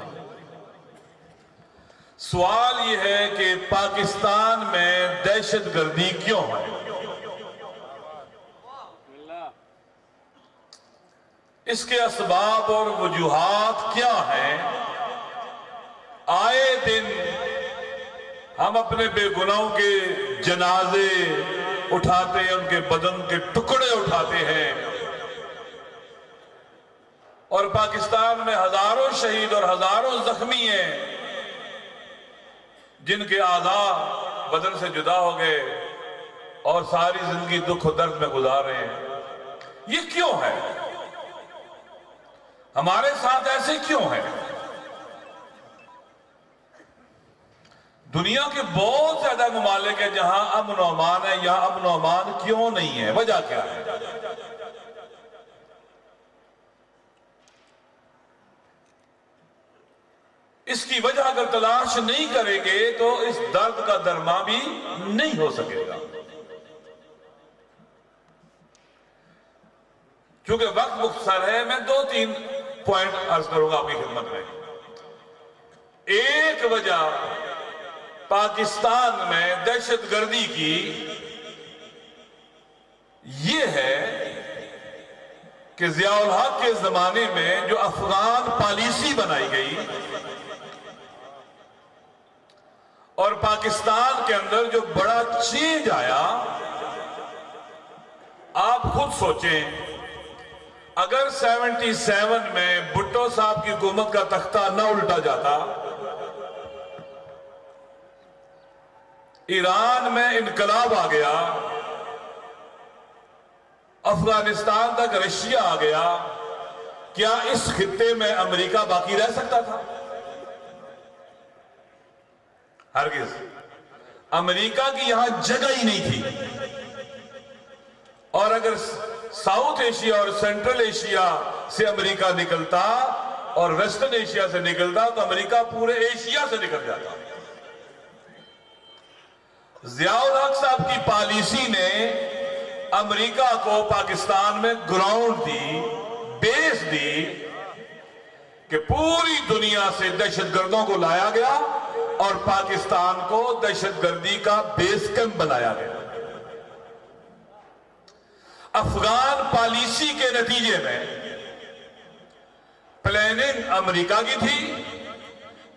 سوال یہ ہے کہ پاکستان میں دہشت گردی کیوں ہے؟ اس کے اسباب اور وجوہات کیا ہیں؟ آئے دن ہم اپنے بے گناہوں کے جنازے اٹھاتے ہیں، ان کے بدن کے ٹکڑے اٹھاتے ہیں، اور پاکستان میں ہزاروں شہید اور ہزاروں زخمی ہیں جن کے اعضاء بدن سے جدا ہو گئے اور ساری زندگی دکھ و درد میں گزار رہے ہیں۔ یہ کیوں ہے؟ ہمارے ساتھ ایسے کیوں ہے؟ دنیا کے بہت زیادہ ممالک ہیں جہاں امن و امان ہے، یہاں امن و امان کیوں نہیں ہے؟ وجہ کیا ہے؟ اس کی وجہ اگر تلاش نہیں کریں گے تو اس درد کا درما بھی نہیں ہو سکے گا۔ چونکہ وقت مختصر ہے، میں 2-3 پوائنٹ عرض کروں گا آپ کی خدمت میں۔ ایک وجہ پاکستان میں دہشت گردی کی یہ ہے کہ ضیاء الحق کے زمانے میں جو افغان پالیسی بنائی گئی اور پاکستان کے اندر جو بڑا چینج آیا، آپ خود سوچیں، اگر 77 میں بھٹو صاحب کی حکومت کا تختہ نہ الٹا جاتا، ایران میں انقلاب آ گیا، افغانستان تک رشیا آ گیا، کیا اس خطے میں امریکہ باقی رہ سکتا تھا؟ ہرگز۔ امریکہ کی یہاں جگہ ہی نہیں تھی، اور اگر ساؤتھ ایشیا اور سینٹرل ایشیا سے امریکہ نکلتا اور ویسٹرن ایشیا سے نکلتا تو امریکہ پورے ایشیا سے نکل جاتا۔ ضیاء الحق صاحب کی پالیسی نے امریکہ کو پاکستان میں گراؤنڈ دی، بیس دی، کہ پوری دنیا سے دہشت گردوں کو لایا گیا اور پاکستان کو دہشت گردی کا بیس کیمپ بنایا گیا۔ افغان پالیسی کے نتیجے میں پلاننگ امریکہ کی تھی،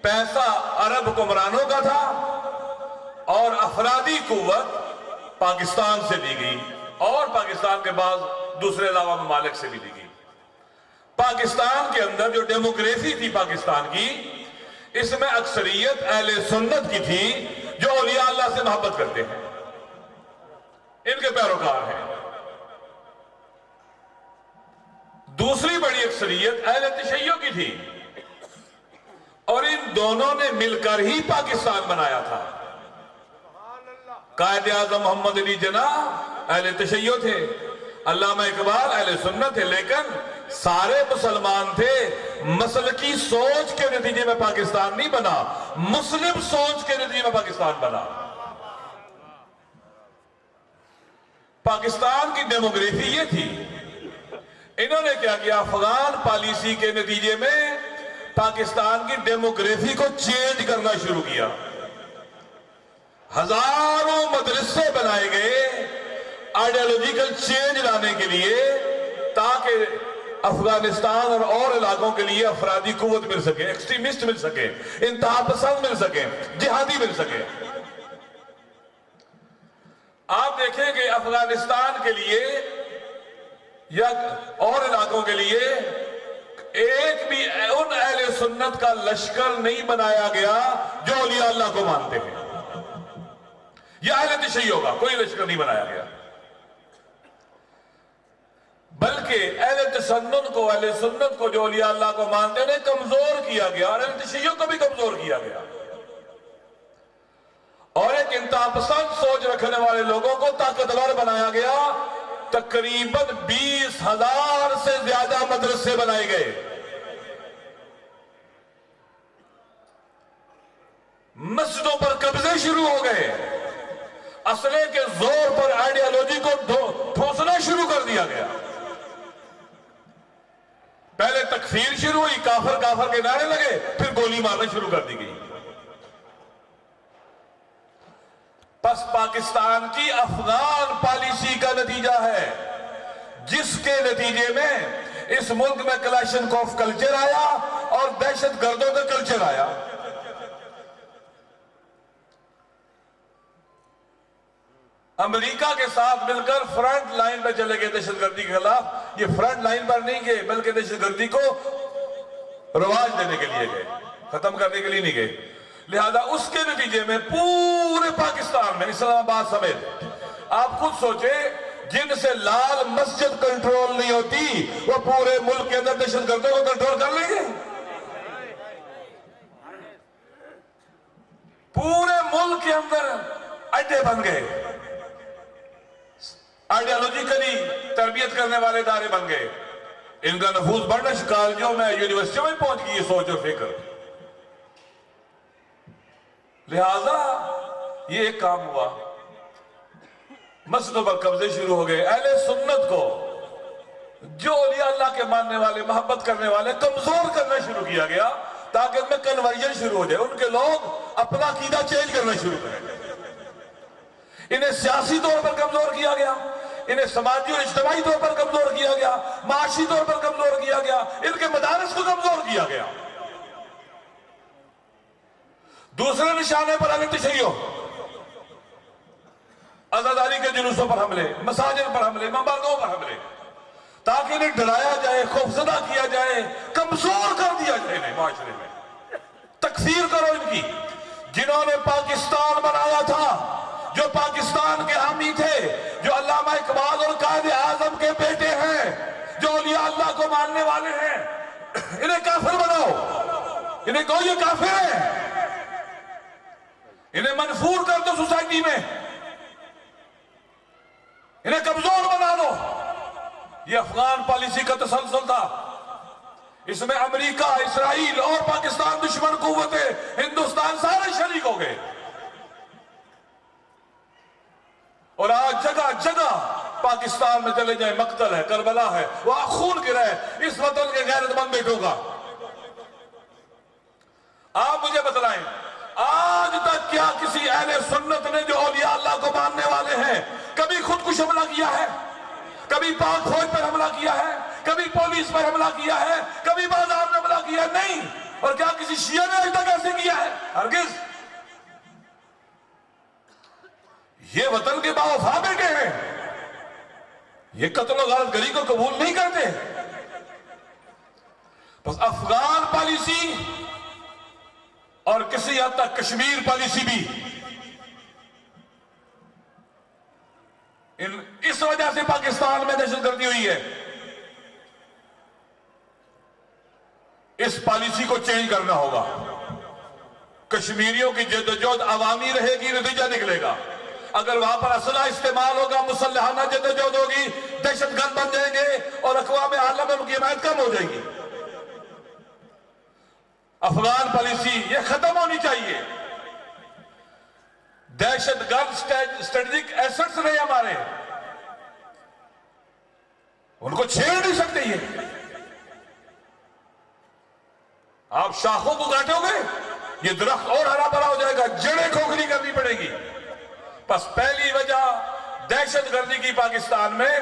پیسہ عرب حکمرانوں کا تھا، اور افرادی قوت پاکستان سے دی گئی، اور پاکستان کے بعد دوسرے علاوہ ممالک سے ملی گی۔ پاکستان کے اندر جو ڈیموکریسی تھی پاکستان کی، اس میں اکثریت اہل سنت کی تھی جو اولیاء اللہ سے محبت کرتے ہیں، ان کے پیروکار ہیں۔ دوسری بڑی اکثریت اہل تشیع کی تھی، اور ان دونوں نے مل کر ہی پاکستان بنایا تھا۔ قائد اعظم محمد علی جناح اہل تشیع تھے، علامہ اقبال اہل سنت تھے، لیکن سارے مسلمان تھے۔ مسلکی سوچ کے نتیجے میں پاکستان نہیں بنا، مسلم سوچ کے نتیجے میں پاکستان بنا۔ پاکستان کی ڈیموکریسی یہ تھی۔ انہوں نے کیا کیا؟ افغان پالیسی کے نتیجے میں پاکستان کی ڈیموکریسی کو چینج کرنا شروع کیا۔ ہزاروں مدرسے بنائے گئے آئیڈیالوجیکل چینج لانے کے لیے، تاکہ افغانستان اور علاقوں کے لیے افرادی قوت مل سکے، ایکسٹریمسٹ مل سکے، انتہا پسند مل سکے، جہادی مل سکے۔ آپ دیکھیں کہ افغانستان کے لیے یا اور علاقوں کے لیے ایک بھی ان اہل سنت کا لشکر نہیں بنایا گیا جو اولیاء اللہ کو مانتے ہیں، یا اہل تشیع کا کوئی لشکر نہیں بنایا گیا، بلکہ اہل تسنن کو، اہل سنت کو جو اولیاء اللہ کو مانتے ہیں انہیں کمزور کیا گیا، اور اہل تشیع کو بھی کمزور کیا گیا، اور ایک انتہا پسند سوچ رکھنے والے لوگوں کو طاقتور بنایا گیا۔ تقریباً 20,000 سے زیادہ مدرسے بنائے گئے، مسجدوں پر قبضے شروع ہو گئے، اسلحے کے زور پر آئیڈیالوجی کو ٹھوسنا شروع کر دیا گیا۔ پہلے تکفیر شروع ہوئی، کافر کافر کے نعرے لگے، پھر گولی مارنا شروع کر دی گئی۔ پس پاکستان کی افغان پالیسی کا نتیجہ ہے، جس کے نتیجے میں اس ملک میں کلاشنکوف کلچر آیا اور دہشت گردوں کا کلچر آیا۔ امریکہ کے ساتھ مل کر فرنٹ لائن پہ چلے گئے دہشت گردی کے خلاف۔ یہ فرنٹ لائن پر نہیں گئے، بلکہ دہشت گردی کو رواج دینے کے لیے گئے، ختم کرنے کے لیے نہیں گئے۔ لہذا اس کے نتیجے میں پورے پاکستان میں، اسلام آباد سمیت، آپ خود سوچیں، جن سے لال مسجد کنٹرول نہیں ہوتی وہ پورے ملک کے اندر دہشت گردوں کو کنٹرول کر لیں گے۔ پورے ملک کے اندر اڈے بن گئے، آئیڈیالوجیکلی تربیت کرنے والے ادارے بن گئے، ان کا نفوذ بڑھنا، کالجوں میں، یونیورسٹیوں میں پہنچ گئی یہ سوچ اور فکر۔ لہذا یہ ایک کام ہوا، مسجدوں پر قبضے شروع ہو گئے، اہل سنت کو جو اولیاء اللہ کے ماننے والے، محبت کرنے والے، کمزور کرنا شروع کیا گیا، تاکہ ان میں کنورژن شروع ہو جائے، ان کے لوگ اپنا عقیدہ چینج کرنا شروع کریں۔ انہیں سیاسی طور پر کمزور کیا گیا، انہیں سماجی اور اجتماعی طور پر کمزور کیا گیا، معاشی طور پر کمزور کیا گیا، ان کے مدارس کو کمزور کیا گیا۔ دوسرے نشانے پر اہل تشیع، عزاداری کے جلوسوں پر حملے، مساجد پر حملے، ممبرگاہوں پر حملے، تاکہ انہیں ڈرایا جائے، خوفزدہ کیا جائے، کمزور کر دیا جائے انہیں معاشرے میں۔ تکفیر کرو ان کی، جنہوں نے پاکستان بنایا تھا، جو پاکستان کے حامی تھے، جو علامہ اقبال اور قائد اعظم کے بیٹے ہیں، جو اولیاء اللہ کو ماننے والے ہیں، انہیں کافر بناؤ، انہیں کہو یہ کافر ہیں، انہیں منفور کر دو سوسائٹی میں، انہیں کمزور بنا دو۔ یہ افغان پالیسی کا تسلسل تھا، اس میں امریکہ، اسرائیل اور پاکستان دشمن قوتیں، ہندوستان سارے شریک ہو گئے، اور آج جگہ جگہ پاکستان میں چلے جائیں مقتل ہے، کربلا ہے، وہاں خون گر ہے اس وطن کے غیرت مند بیٹوں کا۔ آپ مجھے بتلائیں، آج تک کیا کسی اہل سنت نے جو اولیاء اللہ کو ماننے والے ہیں کبھی خودکش حملہ کیا ہے؟ کبھی پاک فوج پر حملہ کیا ہے؟ کبھی پولیس پر حملہ کیا ہے؟ کبھی بازار میں حملہ کیا ہے؟ نہیں۔ اور کیا کسی شیعہ نے آج تک ایسے کیا ہے؟ ہرگز۔ یہ وطن کے باوفا بیٹے ہیں، یہ قتل و غارت گری کو قبول نہیں کرتے. بس افغان پالیسی اور کسی حد تک کشمیر پالیسی بھی اس وجہ سے پاکستان میں دہشت گردی ہوئی ہے. اس پالیسی کو چینج کرنا ہوگا. کشمیریوں کی جدوجہد عوامی رہے گی، نتیجہ نکلے گا. اگر وہاں پر اسلحہ استعمال ہوگا، مسلحانہ جدوجہد ہوگی، دہشت گرد بن جائیں گے اور اقوام عالم میں ان کی حمایت کم ہو جائے گی. افغان پالیسی یہ ختم ہونی چاہیے. دہشت گرد اسٹریٹجک ایسٹس رہے ہمارے، ان کو چھیڑ نہیں سکتے. یہ آپ شاخوں کو کاٹو گے یہ درخت اور ہرا بھرا ہو جائے گا، جڑیں کھوکھلی کرنی پڑے گی. بس پہلی وجہ دہشت گردی کی پاکستان میں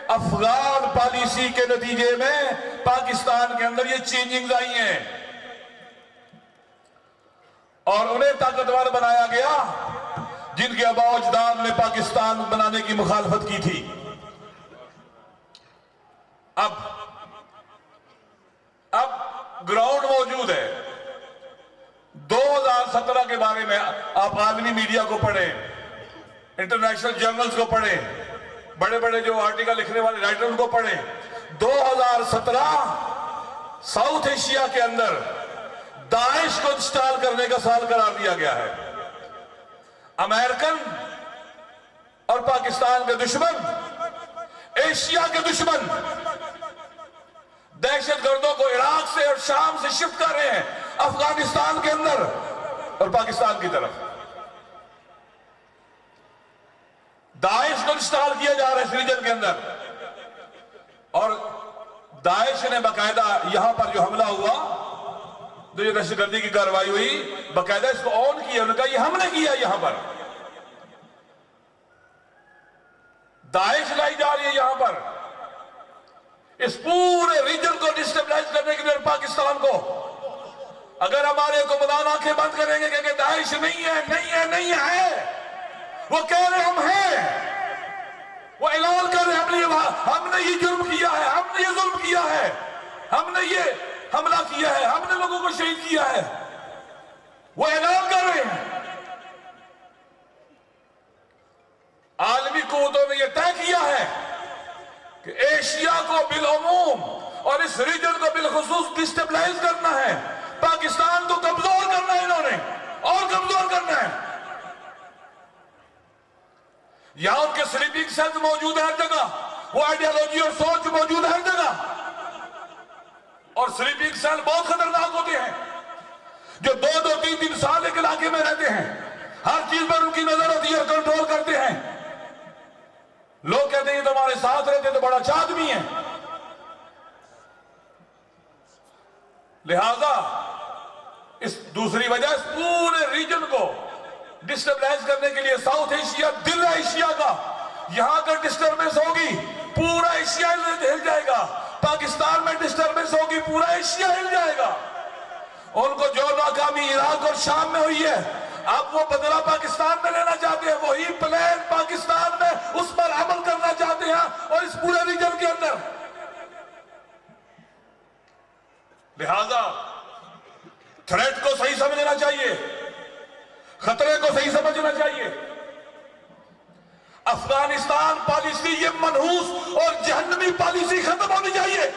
افغان پالیسی کے نتیجے میں پاکستان کے اندر یہ چینجنگز آئی ہیں اور انہیں طاقتور بنایا گیا جن کے آباء و اجداد نے پاکستان بنانے کی مخالفت کی تھی. اب گراؤنڈ موجود ہے. 2017 کے بارے میں آپ عالمی میڈیا کو پڑھیں، انٹرنیشنل جرنلز کو پڑھیں، بڑے بڑے جو آرٹیکل لکھنے والے رائٹرز کو پڑھیں. 2017 ساؤتھ ایشیا کے اندر داعش کو انسٹال کرنے کا سال قرار دیا گیا ہے. امریکن اور پاکستان کے دشمن، ایشیا کے دشمن دہشت گردوں کو عراق سے اور شام سے شفٹ کر رہے ہیں افغانستان کے اندر اور پاکستان کی طرف. داعش کو انسٹال کیا جا رہا ہے اس ریجن کے اندر، اور داعش نے باقاعدہ یہاں پر جو حملہ ہوا، جو دہشت گردی کی کارروائی ہوئی، باقاعدہ اس کو آن کیا. انہوں نے کہا یہ ہم نے کیا. یہاں پر داعش لائی جا رہی ہے یہاں پر اس پورے ریجن کو ڈسٹیبلائز کرنے کے لیے پاکستان کو. اگر ہمارے حکمران آنکھیں بند کریں گے کہ داعش نہیں ہے نہیں ہے نہیں ہے، وہ کہہ رہے ہم ہیں، وہ اعلان کر رہے ہم نے یہ جرم کیا ہے، ہم نے یہ ظلم کیا ہے، ہم نے یہ حملہ کیا ہے، ہم نے لوگوں کو شہید کیا ہے، وہ اعلان کر رہے ہیں. عالمی قوتوں نے یہ طے کیا ہے کہ ایشیا کو بالعموم اور اس ریجن کو بالخصوص ڈسٹیبلائز کرنا ہے. پاکستان کو کمزور کرنا ہے انہوں نے، اور کمزور کرنا ہے. یہاں ان کے سلیپنگ سیلز موجود ہے ہر جگہ، وہ آئیڈیالوجی اور سوچ موجود ہے ہر جگہ. اور سلیپنگ سیل بہت خطرناک ہوتے ہیں جو 2-3 سال ایک علاقے میں رہتے ہیں، ہر چیز پر ان کی نظر ہوتی ہے اور کنٹرول کرتے ہیں. لوگ کہتے ہیں تمہارے ساتھ رہتے تو بڑا اچھا آدمی ہے. لہذا اس دوسری وجہ اس پورے ریجن کو ڈسٹیبلائز کرنے کے لیے ساؤتھ ایشیا، دل ایشیا کا، یہاں اگر ڈسٹربنس ہوگی پورا ایشیا ہل جائے گا. پاکستان میں ڈسٹربنس ہوگی پورا ایشیا ہل جائے گا. ان کو جو ناکامی عراق اور شام میں ہوئی ہے، اب وہ بدلہ پاکستان میں لینا چاہتے ہیں. وہی پلان پاکستان میں اس پر عمل کرنا چاہتے ہیں اور اس پورے ریجن کے اندر. لہذا تھریٹ کو صحیح سمجھنا چاہیے، خطرے کو صحیح سمجھنا چاہیے. افغانستان پالیسی یہ منحوس اور جہنمی پالیسی ختم ہونی چاہیے.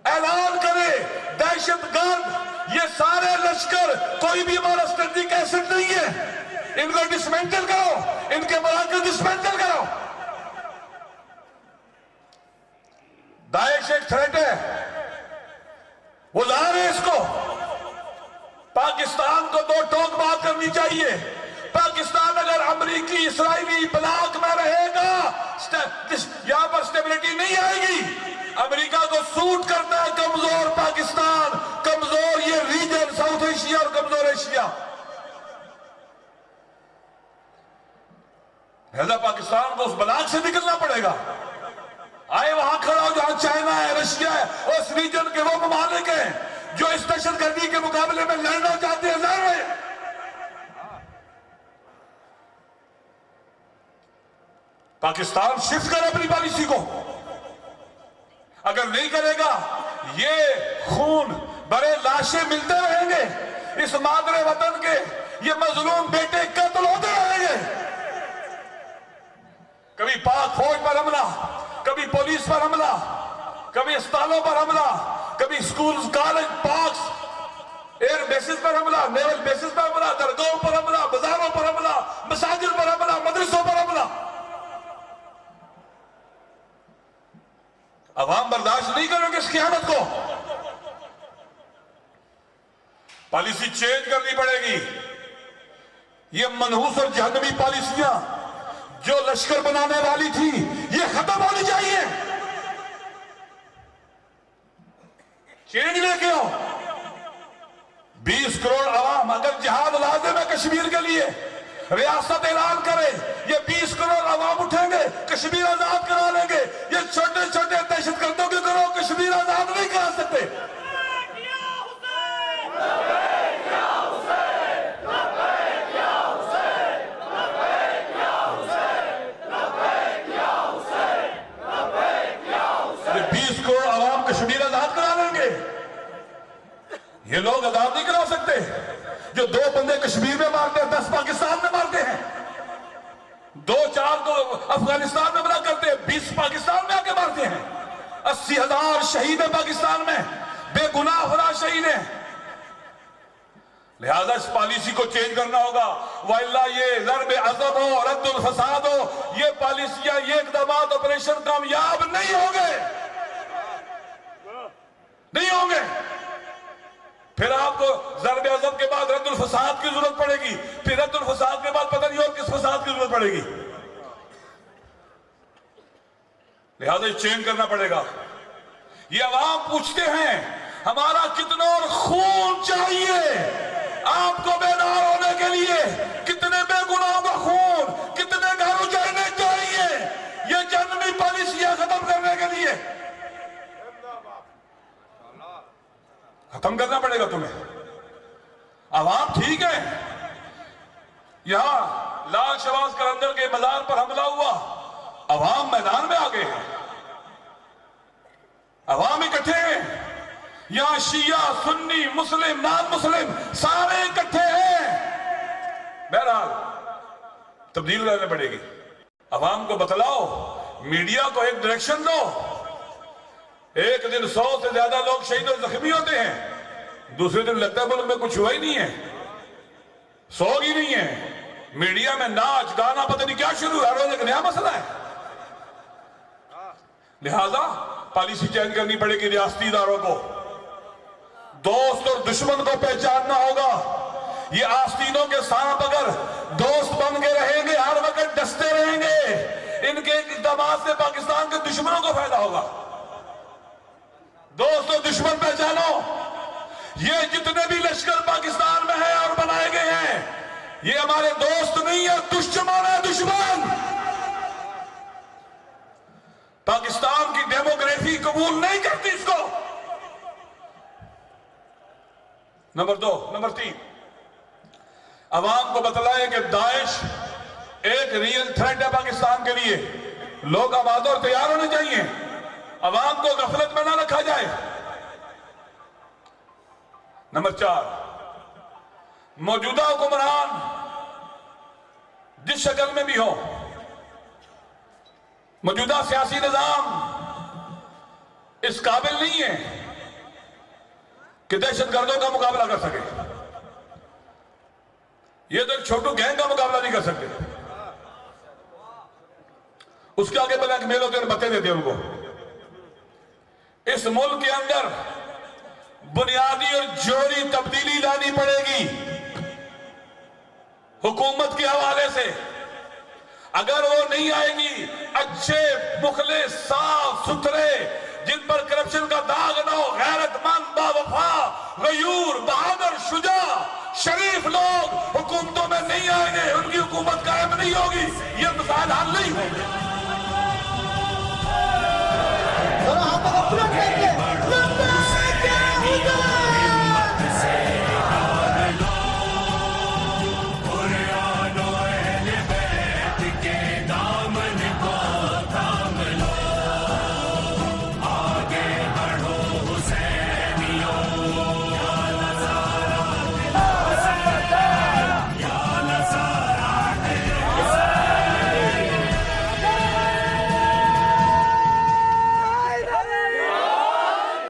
اعلان کرے دہشت گرد یہ سارے لشکر کوئی بھی ہمارا اسٹریٹجک ایسٹ نہیں ہے، ان کو ڈسمینٹل کرو، ان کے مراکز ڈسمینٹل کرو. داعش ایک تھریٹ ہے، وہ لا رہے اس کو. پاکستان کو دو ٹوک بات کرنی چاہیے. پاکستان اگر امریکی اسرائیلی بلاک میں رہے گا یہاں پر سٹیبلٹی نہیں آئے گی. امریکہ کو سوٹ کرتا ہے کمزور پاکستان، کمزور یہ ریجن ساؤتھ ایشیا اور کمزور ایشیا. لہذا پاکستان کو اس بلاک سے نکلنا پڑے گا. آئے وہاں کھڑا ہو جہاں چائنا ہے، رشیا ہے، اور اس ریجن کے وہ ممالک ہیں جو اس دہشت گردی کے مقابلے میں لڑنا چاہتے ہیں، لڑ رہے ہیں. पाकिस्तान शिफ्ट करे अपनी पॉलिसी को। अगर नहीं करेगा ये खून बड़े लाशें मिलते रहेंगे, इस मादरे वतन के ये मजलूम बेटे कत्ल होते रहेंगे। कभी पाक फौज पर हमला, कभी पुलिस पर हमला, कभी अस्पतालों पर हमला, कभी school college parks air bases पर हमला, नेवल बेसिस पर हमला, दरगाहों पर हमला, बाजारों पर हमला, मसाजिद पर हमला, मदरसों पर हमला। अवाम बर्दाश्त नहीं करेंगे इस ख़यानत को। पॉलिसी चेंज करनी पड़ेगी। ये मनहूस और जहन्नमी पॉलिसियां जो लश्कर बनाने वाली थी ये खत्म होनी चाहिए। चेंज लेके आओ। 20 करोड़ अवाम अगर जिहाद लाजिम है कश्मीर के लिए, रियासत ऐलान करे, ये 20 करोड़ अवाम उठेंगे, कश्मीर आजाद करा लेंगे। ये छोटे छोटे दहशतगर्दों के घरों कश्मीर आजाद नहीं करा सकते। ये 20 करोड़ अवाम कश्मीर आजाद करा लेंगे। ये लोग आजाद नहीं करा सकते। जो 2 बंदे कश्मीर में मारते हैं 10 पाकिस्तान में मारते हैं, 2-4 तो अफगानिस्तान में बना करते हैं, 20 पाकिस्तान में आके मारते हैं। 80,000 शहीद है पाकिस्तान में, बेगुनाह फराज शहीद है। लिहाजा इस पॉलिसी को चेंज करना होगा, वल्ला ये ज़र्ब अज़ब हो, रद्दुल फसाद हो, ये पॉलिसियां, ये इक़दामात ऑपरेशन कामयाब नहीं होंगे, नहीं होंगे। फिर आपको ज़र्ब अज़ब के बाद रद्दुल फसाद की जरूरत पड़ेगी, फिर रद्दुल फसाद के बाद पता नहीं और किस फसाद की जरूरत पड़ेगी। लिहाजा चेंज करना पड़ेगा। ये अवाम पूछते हैं हमारा कितना और खून चाहिए आपको बेदार होने के लिए, कितने बेगुनाहों का खून, कितने घर उजाड़ने चाहिए ये जन्मी पॉलिसियां खत्म करने के लिए। खत्म करना पड़ेगा तुम्हें। अवाम ठीक है, यहां लाल शहबाज कलंदर के मजार पर हमला हुआ, अवाम मैदान में आ गए हैं, अवाम इकट्ठे हैं। यहां शिया, सुन्नी, मुस्लिम, नॉन मुस्लिम सारे इकट्ठे हैं। बहरहाल तब्दील करनी पड़ेगी। अवाम को बतलाओ, मीडिया को एक डायरेक्शन दो। एक दिन 100 से ज्यादा लोग शहीद और जख्मी होते हैं, दूसरे दिन लगता है मुल्क में कुछ हुआ ही नहीं है, सोग ही नहीं है। मीडिया में नाच गाना पता नहीं क्या शुरू है, हर रोज एक नया मसला है। लिहाजा पॉलिसी चेंज करनी पड़ेगी। रियासती इदारों को दोस्त और दुश्मन को पहचानना होगा। ये आस्तीनों के सांप अगर दोस्त बन के रहेंगे, हर वक्त डसते रहेंगे, इनके इक़दामात से पाकिस्तान के दुश्मनों को फायदा होगा। दोस्त और दुश्मन पहचानो। ये जितने भी लश्कर पाकिस्तान में है और बनाए गए हैं, ये हमारे दोस्त नहीं है, दुश्मन है, दुश्मन। पाकिस्तान की डेमोग्राफी कबूल नहीं करती इसको। नंबर 2, नंबर 3, अवाम को बतलाए कि दाइश एक रियल थ्रेट है पाकिस्तान के लिए। लोग आबाद और तैयार होने चाहिए। अवाम को गफलत में ना रखा जाए। नंबर 4, मौजूदा हुक्मरान जिस शक्ल में भी हो, मौजूदा सियासी निजाम इस काबिल नहीं है कि दहशतगर्दों का मुकाबला कर सके। ये तो एक छोटू गैंग का मुकाबला नहीं कर सकते। उसके आगे ब्लैकमेल होते हैं, बते देते हैं उनको। इस मुल्क के अंदर बुनियादी और जोरी तब्दीली लानी पड़ेगी हुकूमत के हवाले से। अगर वो नहीं आएगी, अच्छे मुखले साफ सुथरे जिन पर करप्शन का दाग न हो, गैरतमंद, बावफा, गयूर, बहादुर, शुजा, शरीफ लोग हुकूमतों में नहीं आएंगे, उनकी हुकूमत कायम नहीं होगी, ये मसाइल हल नहीं होंगे।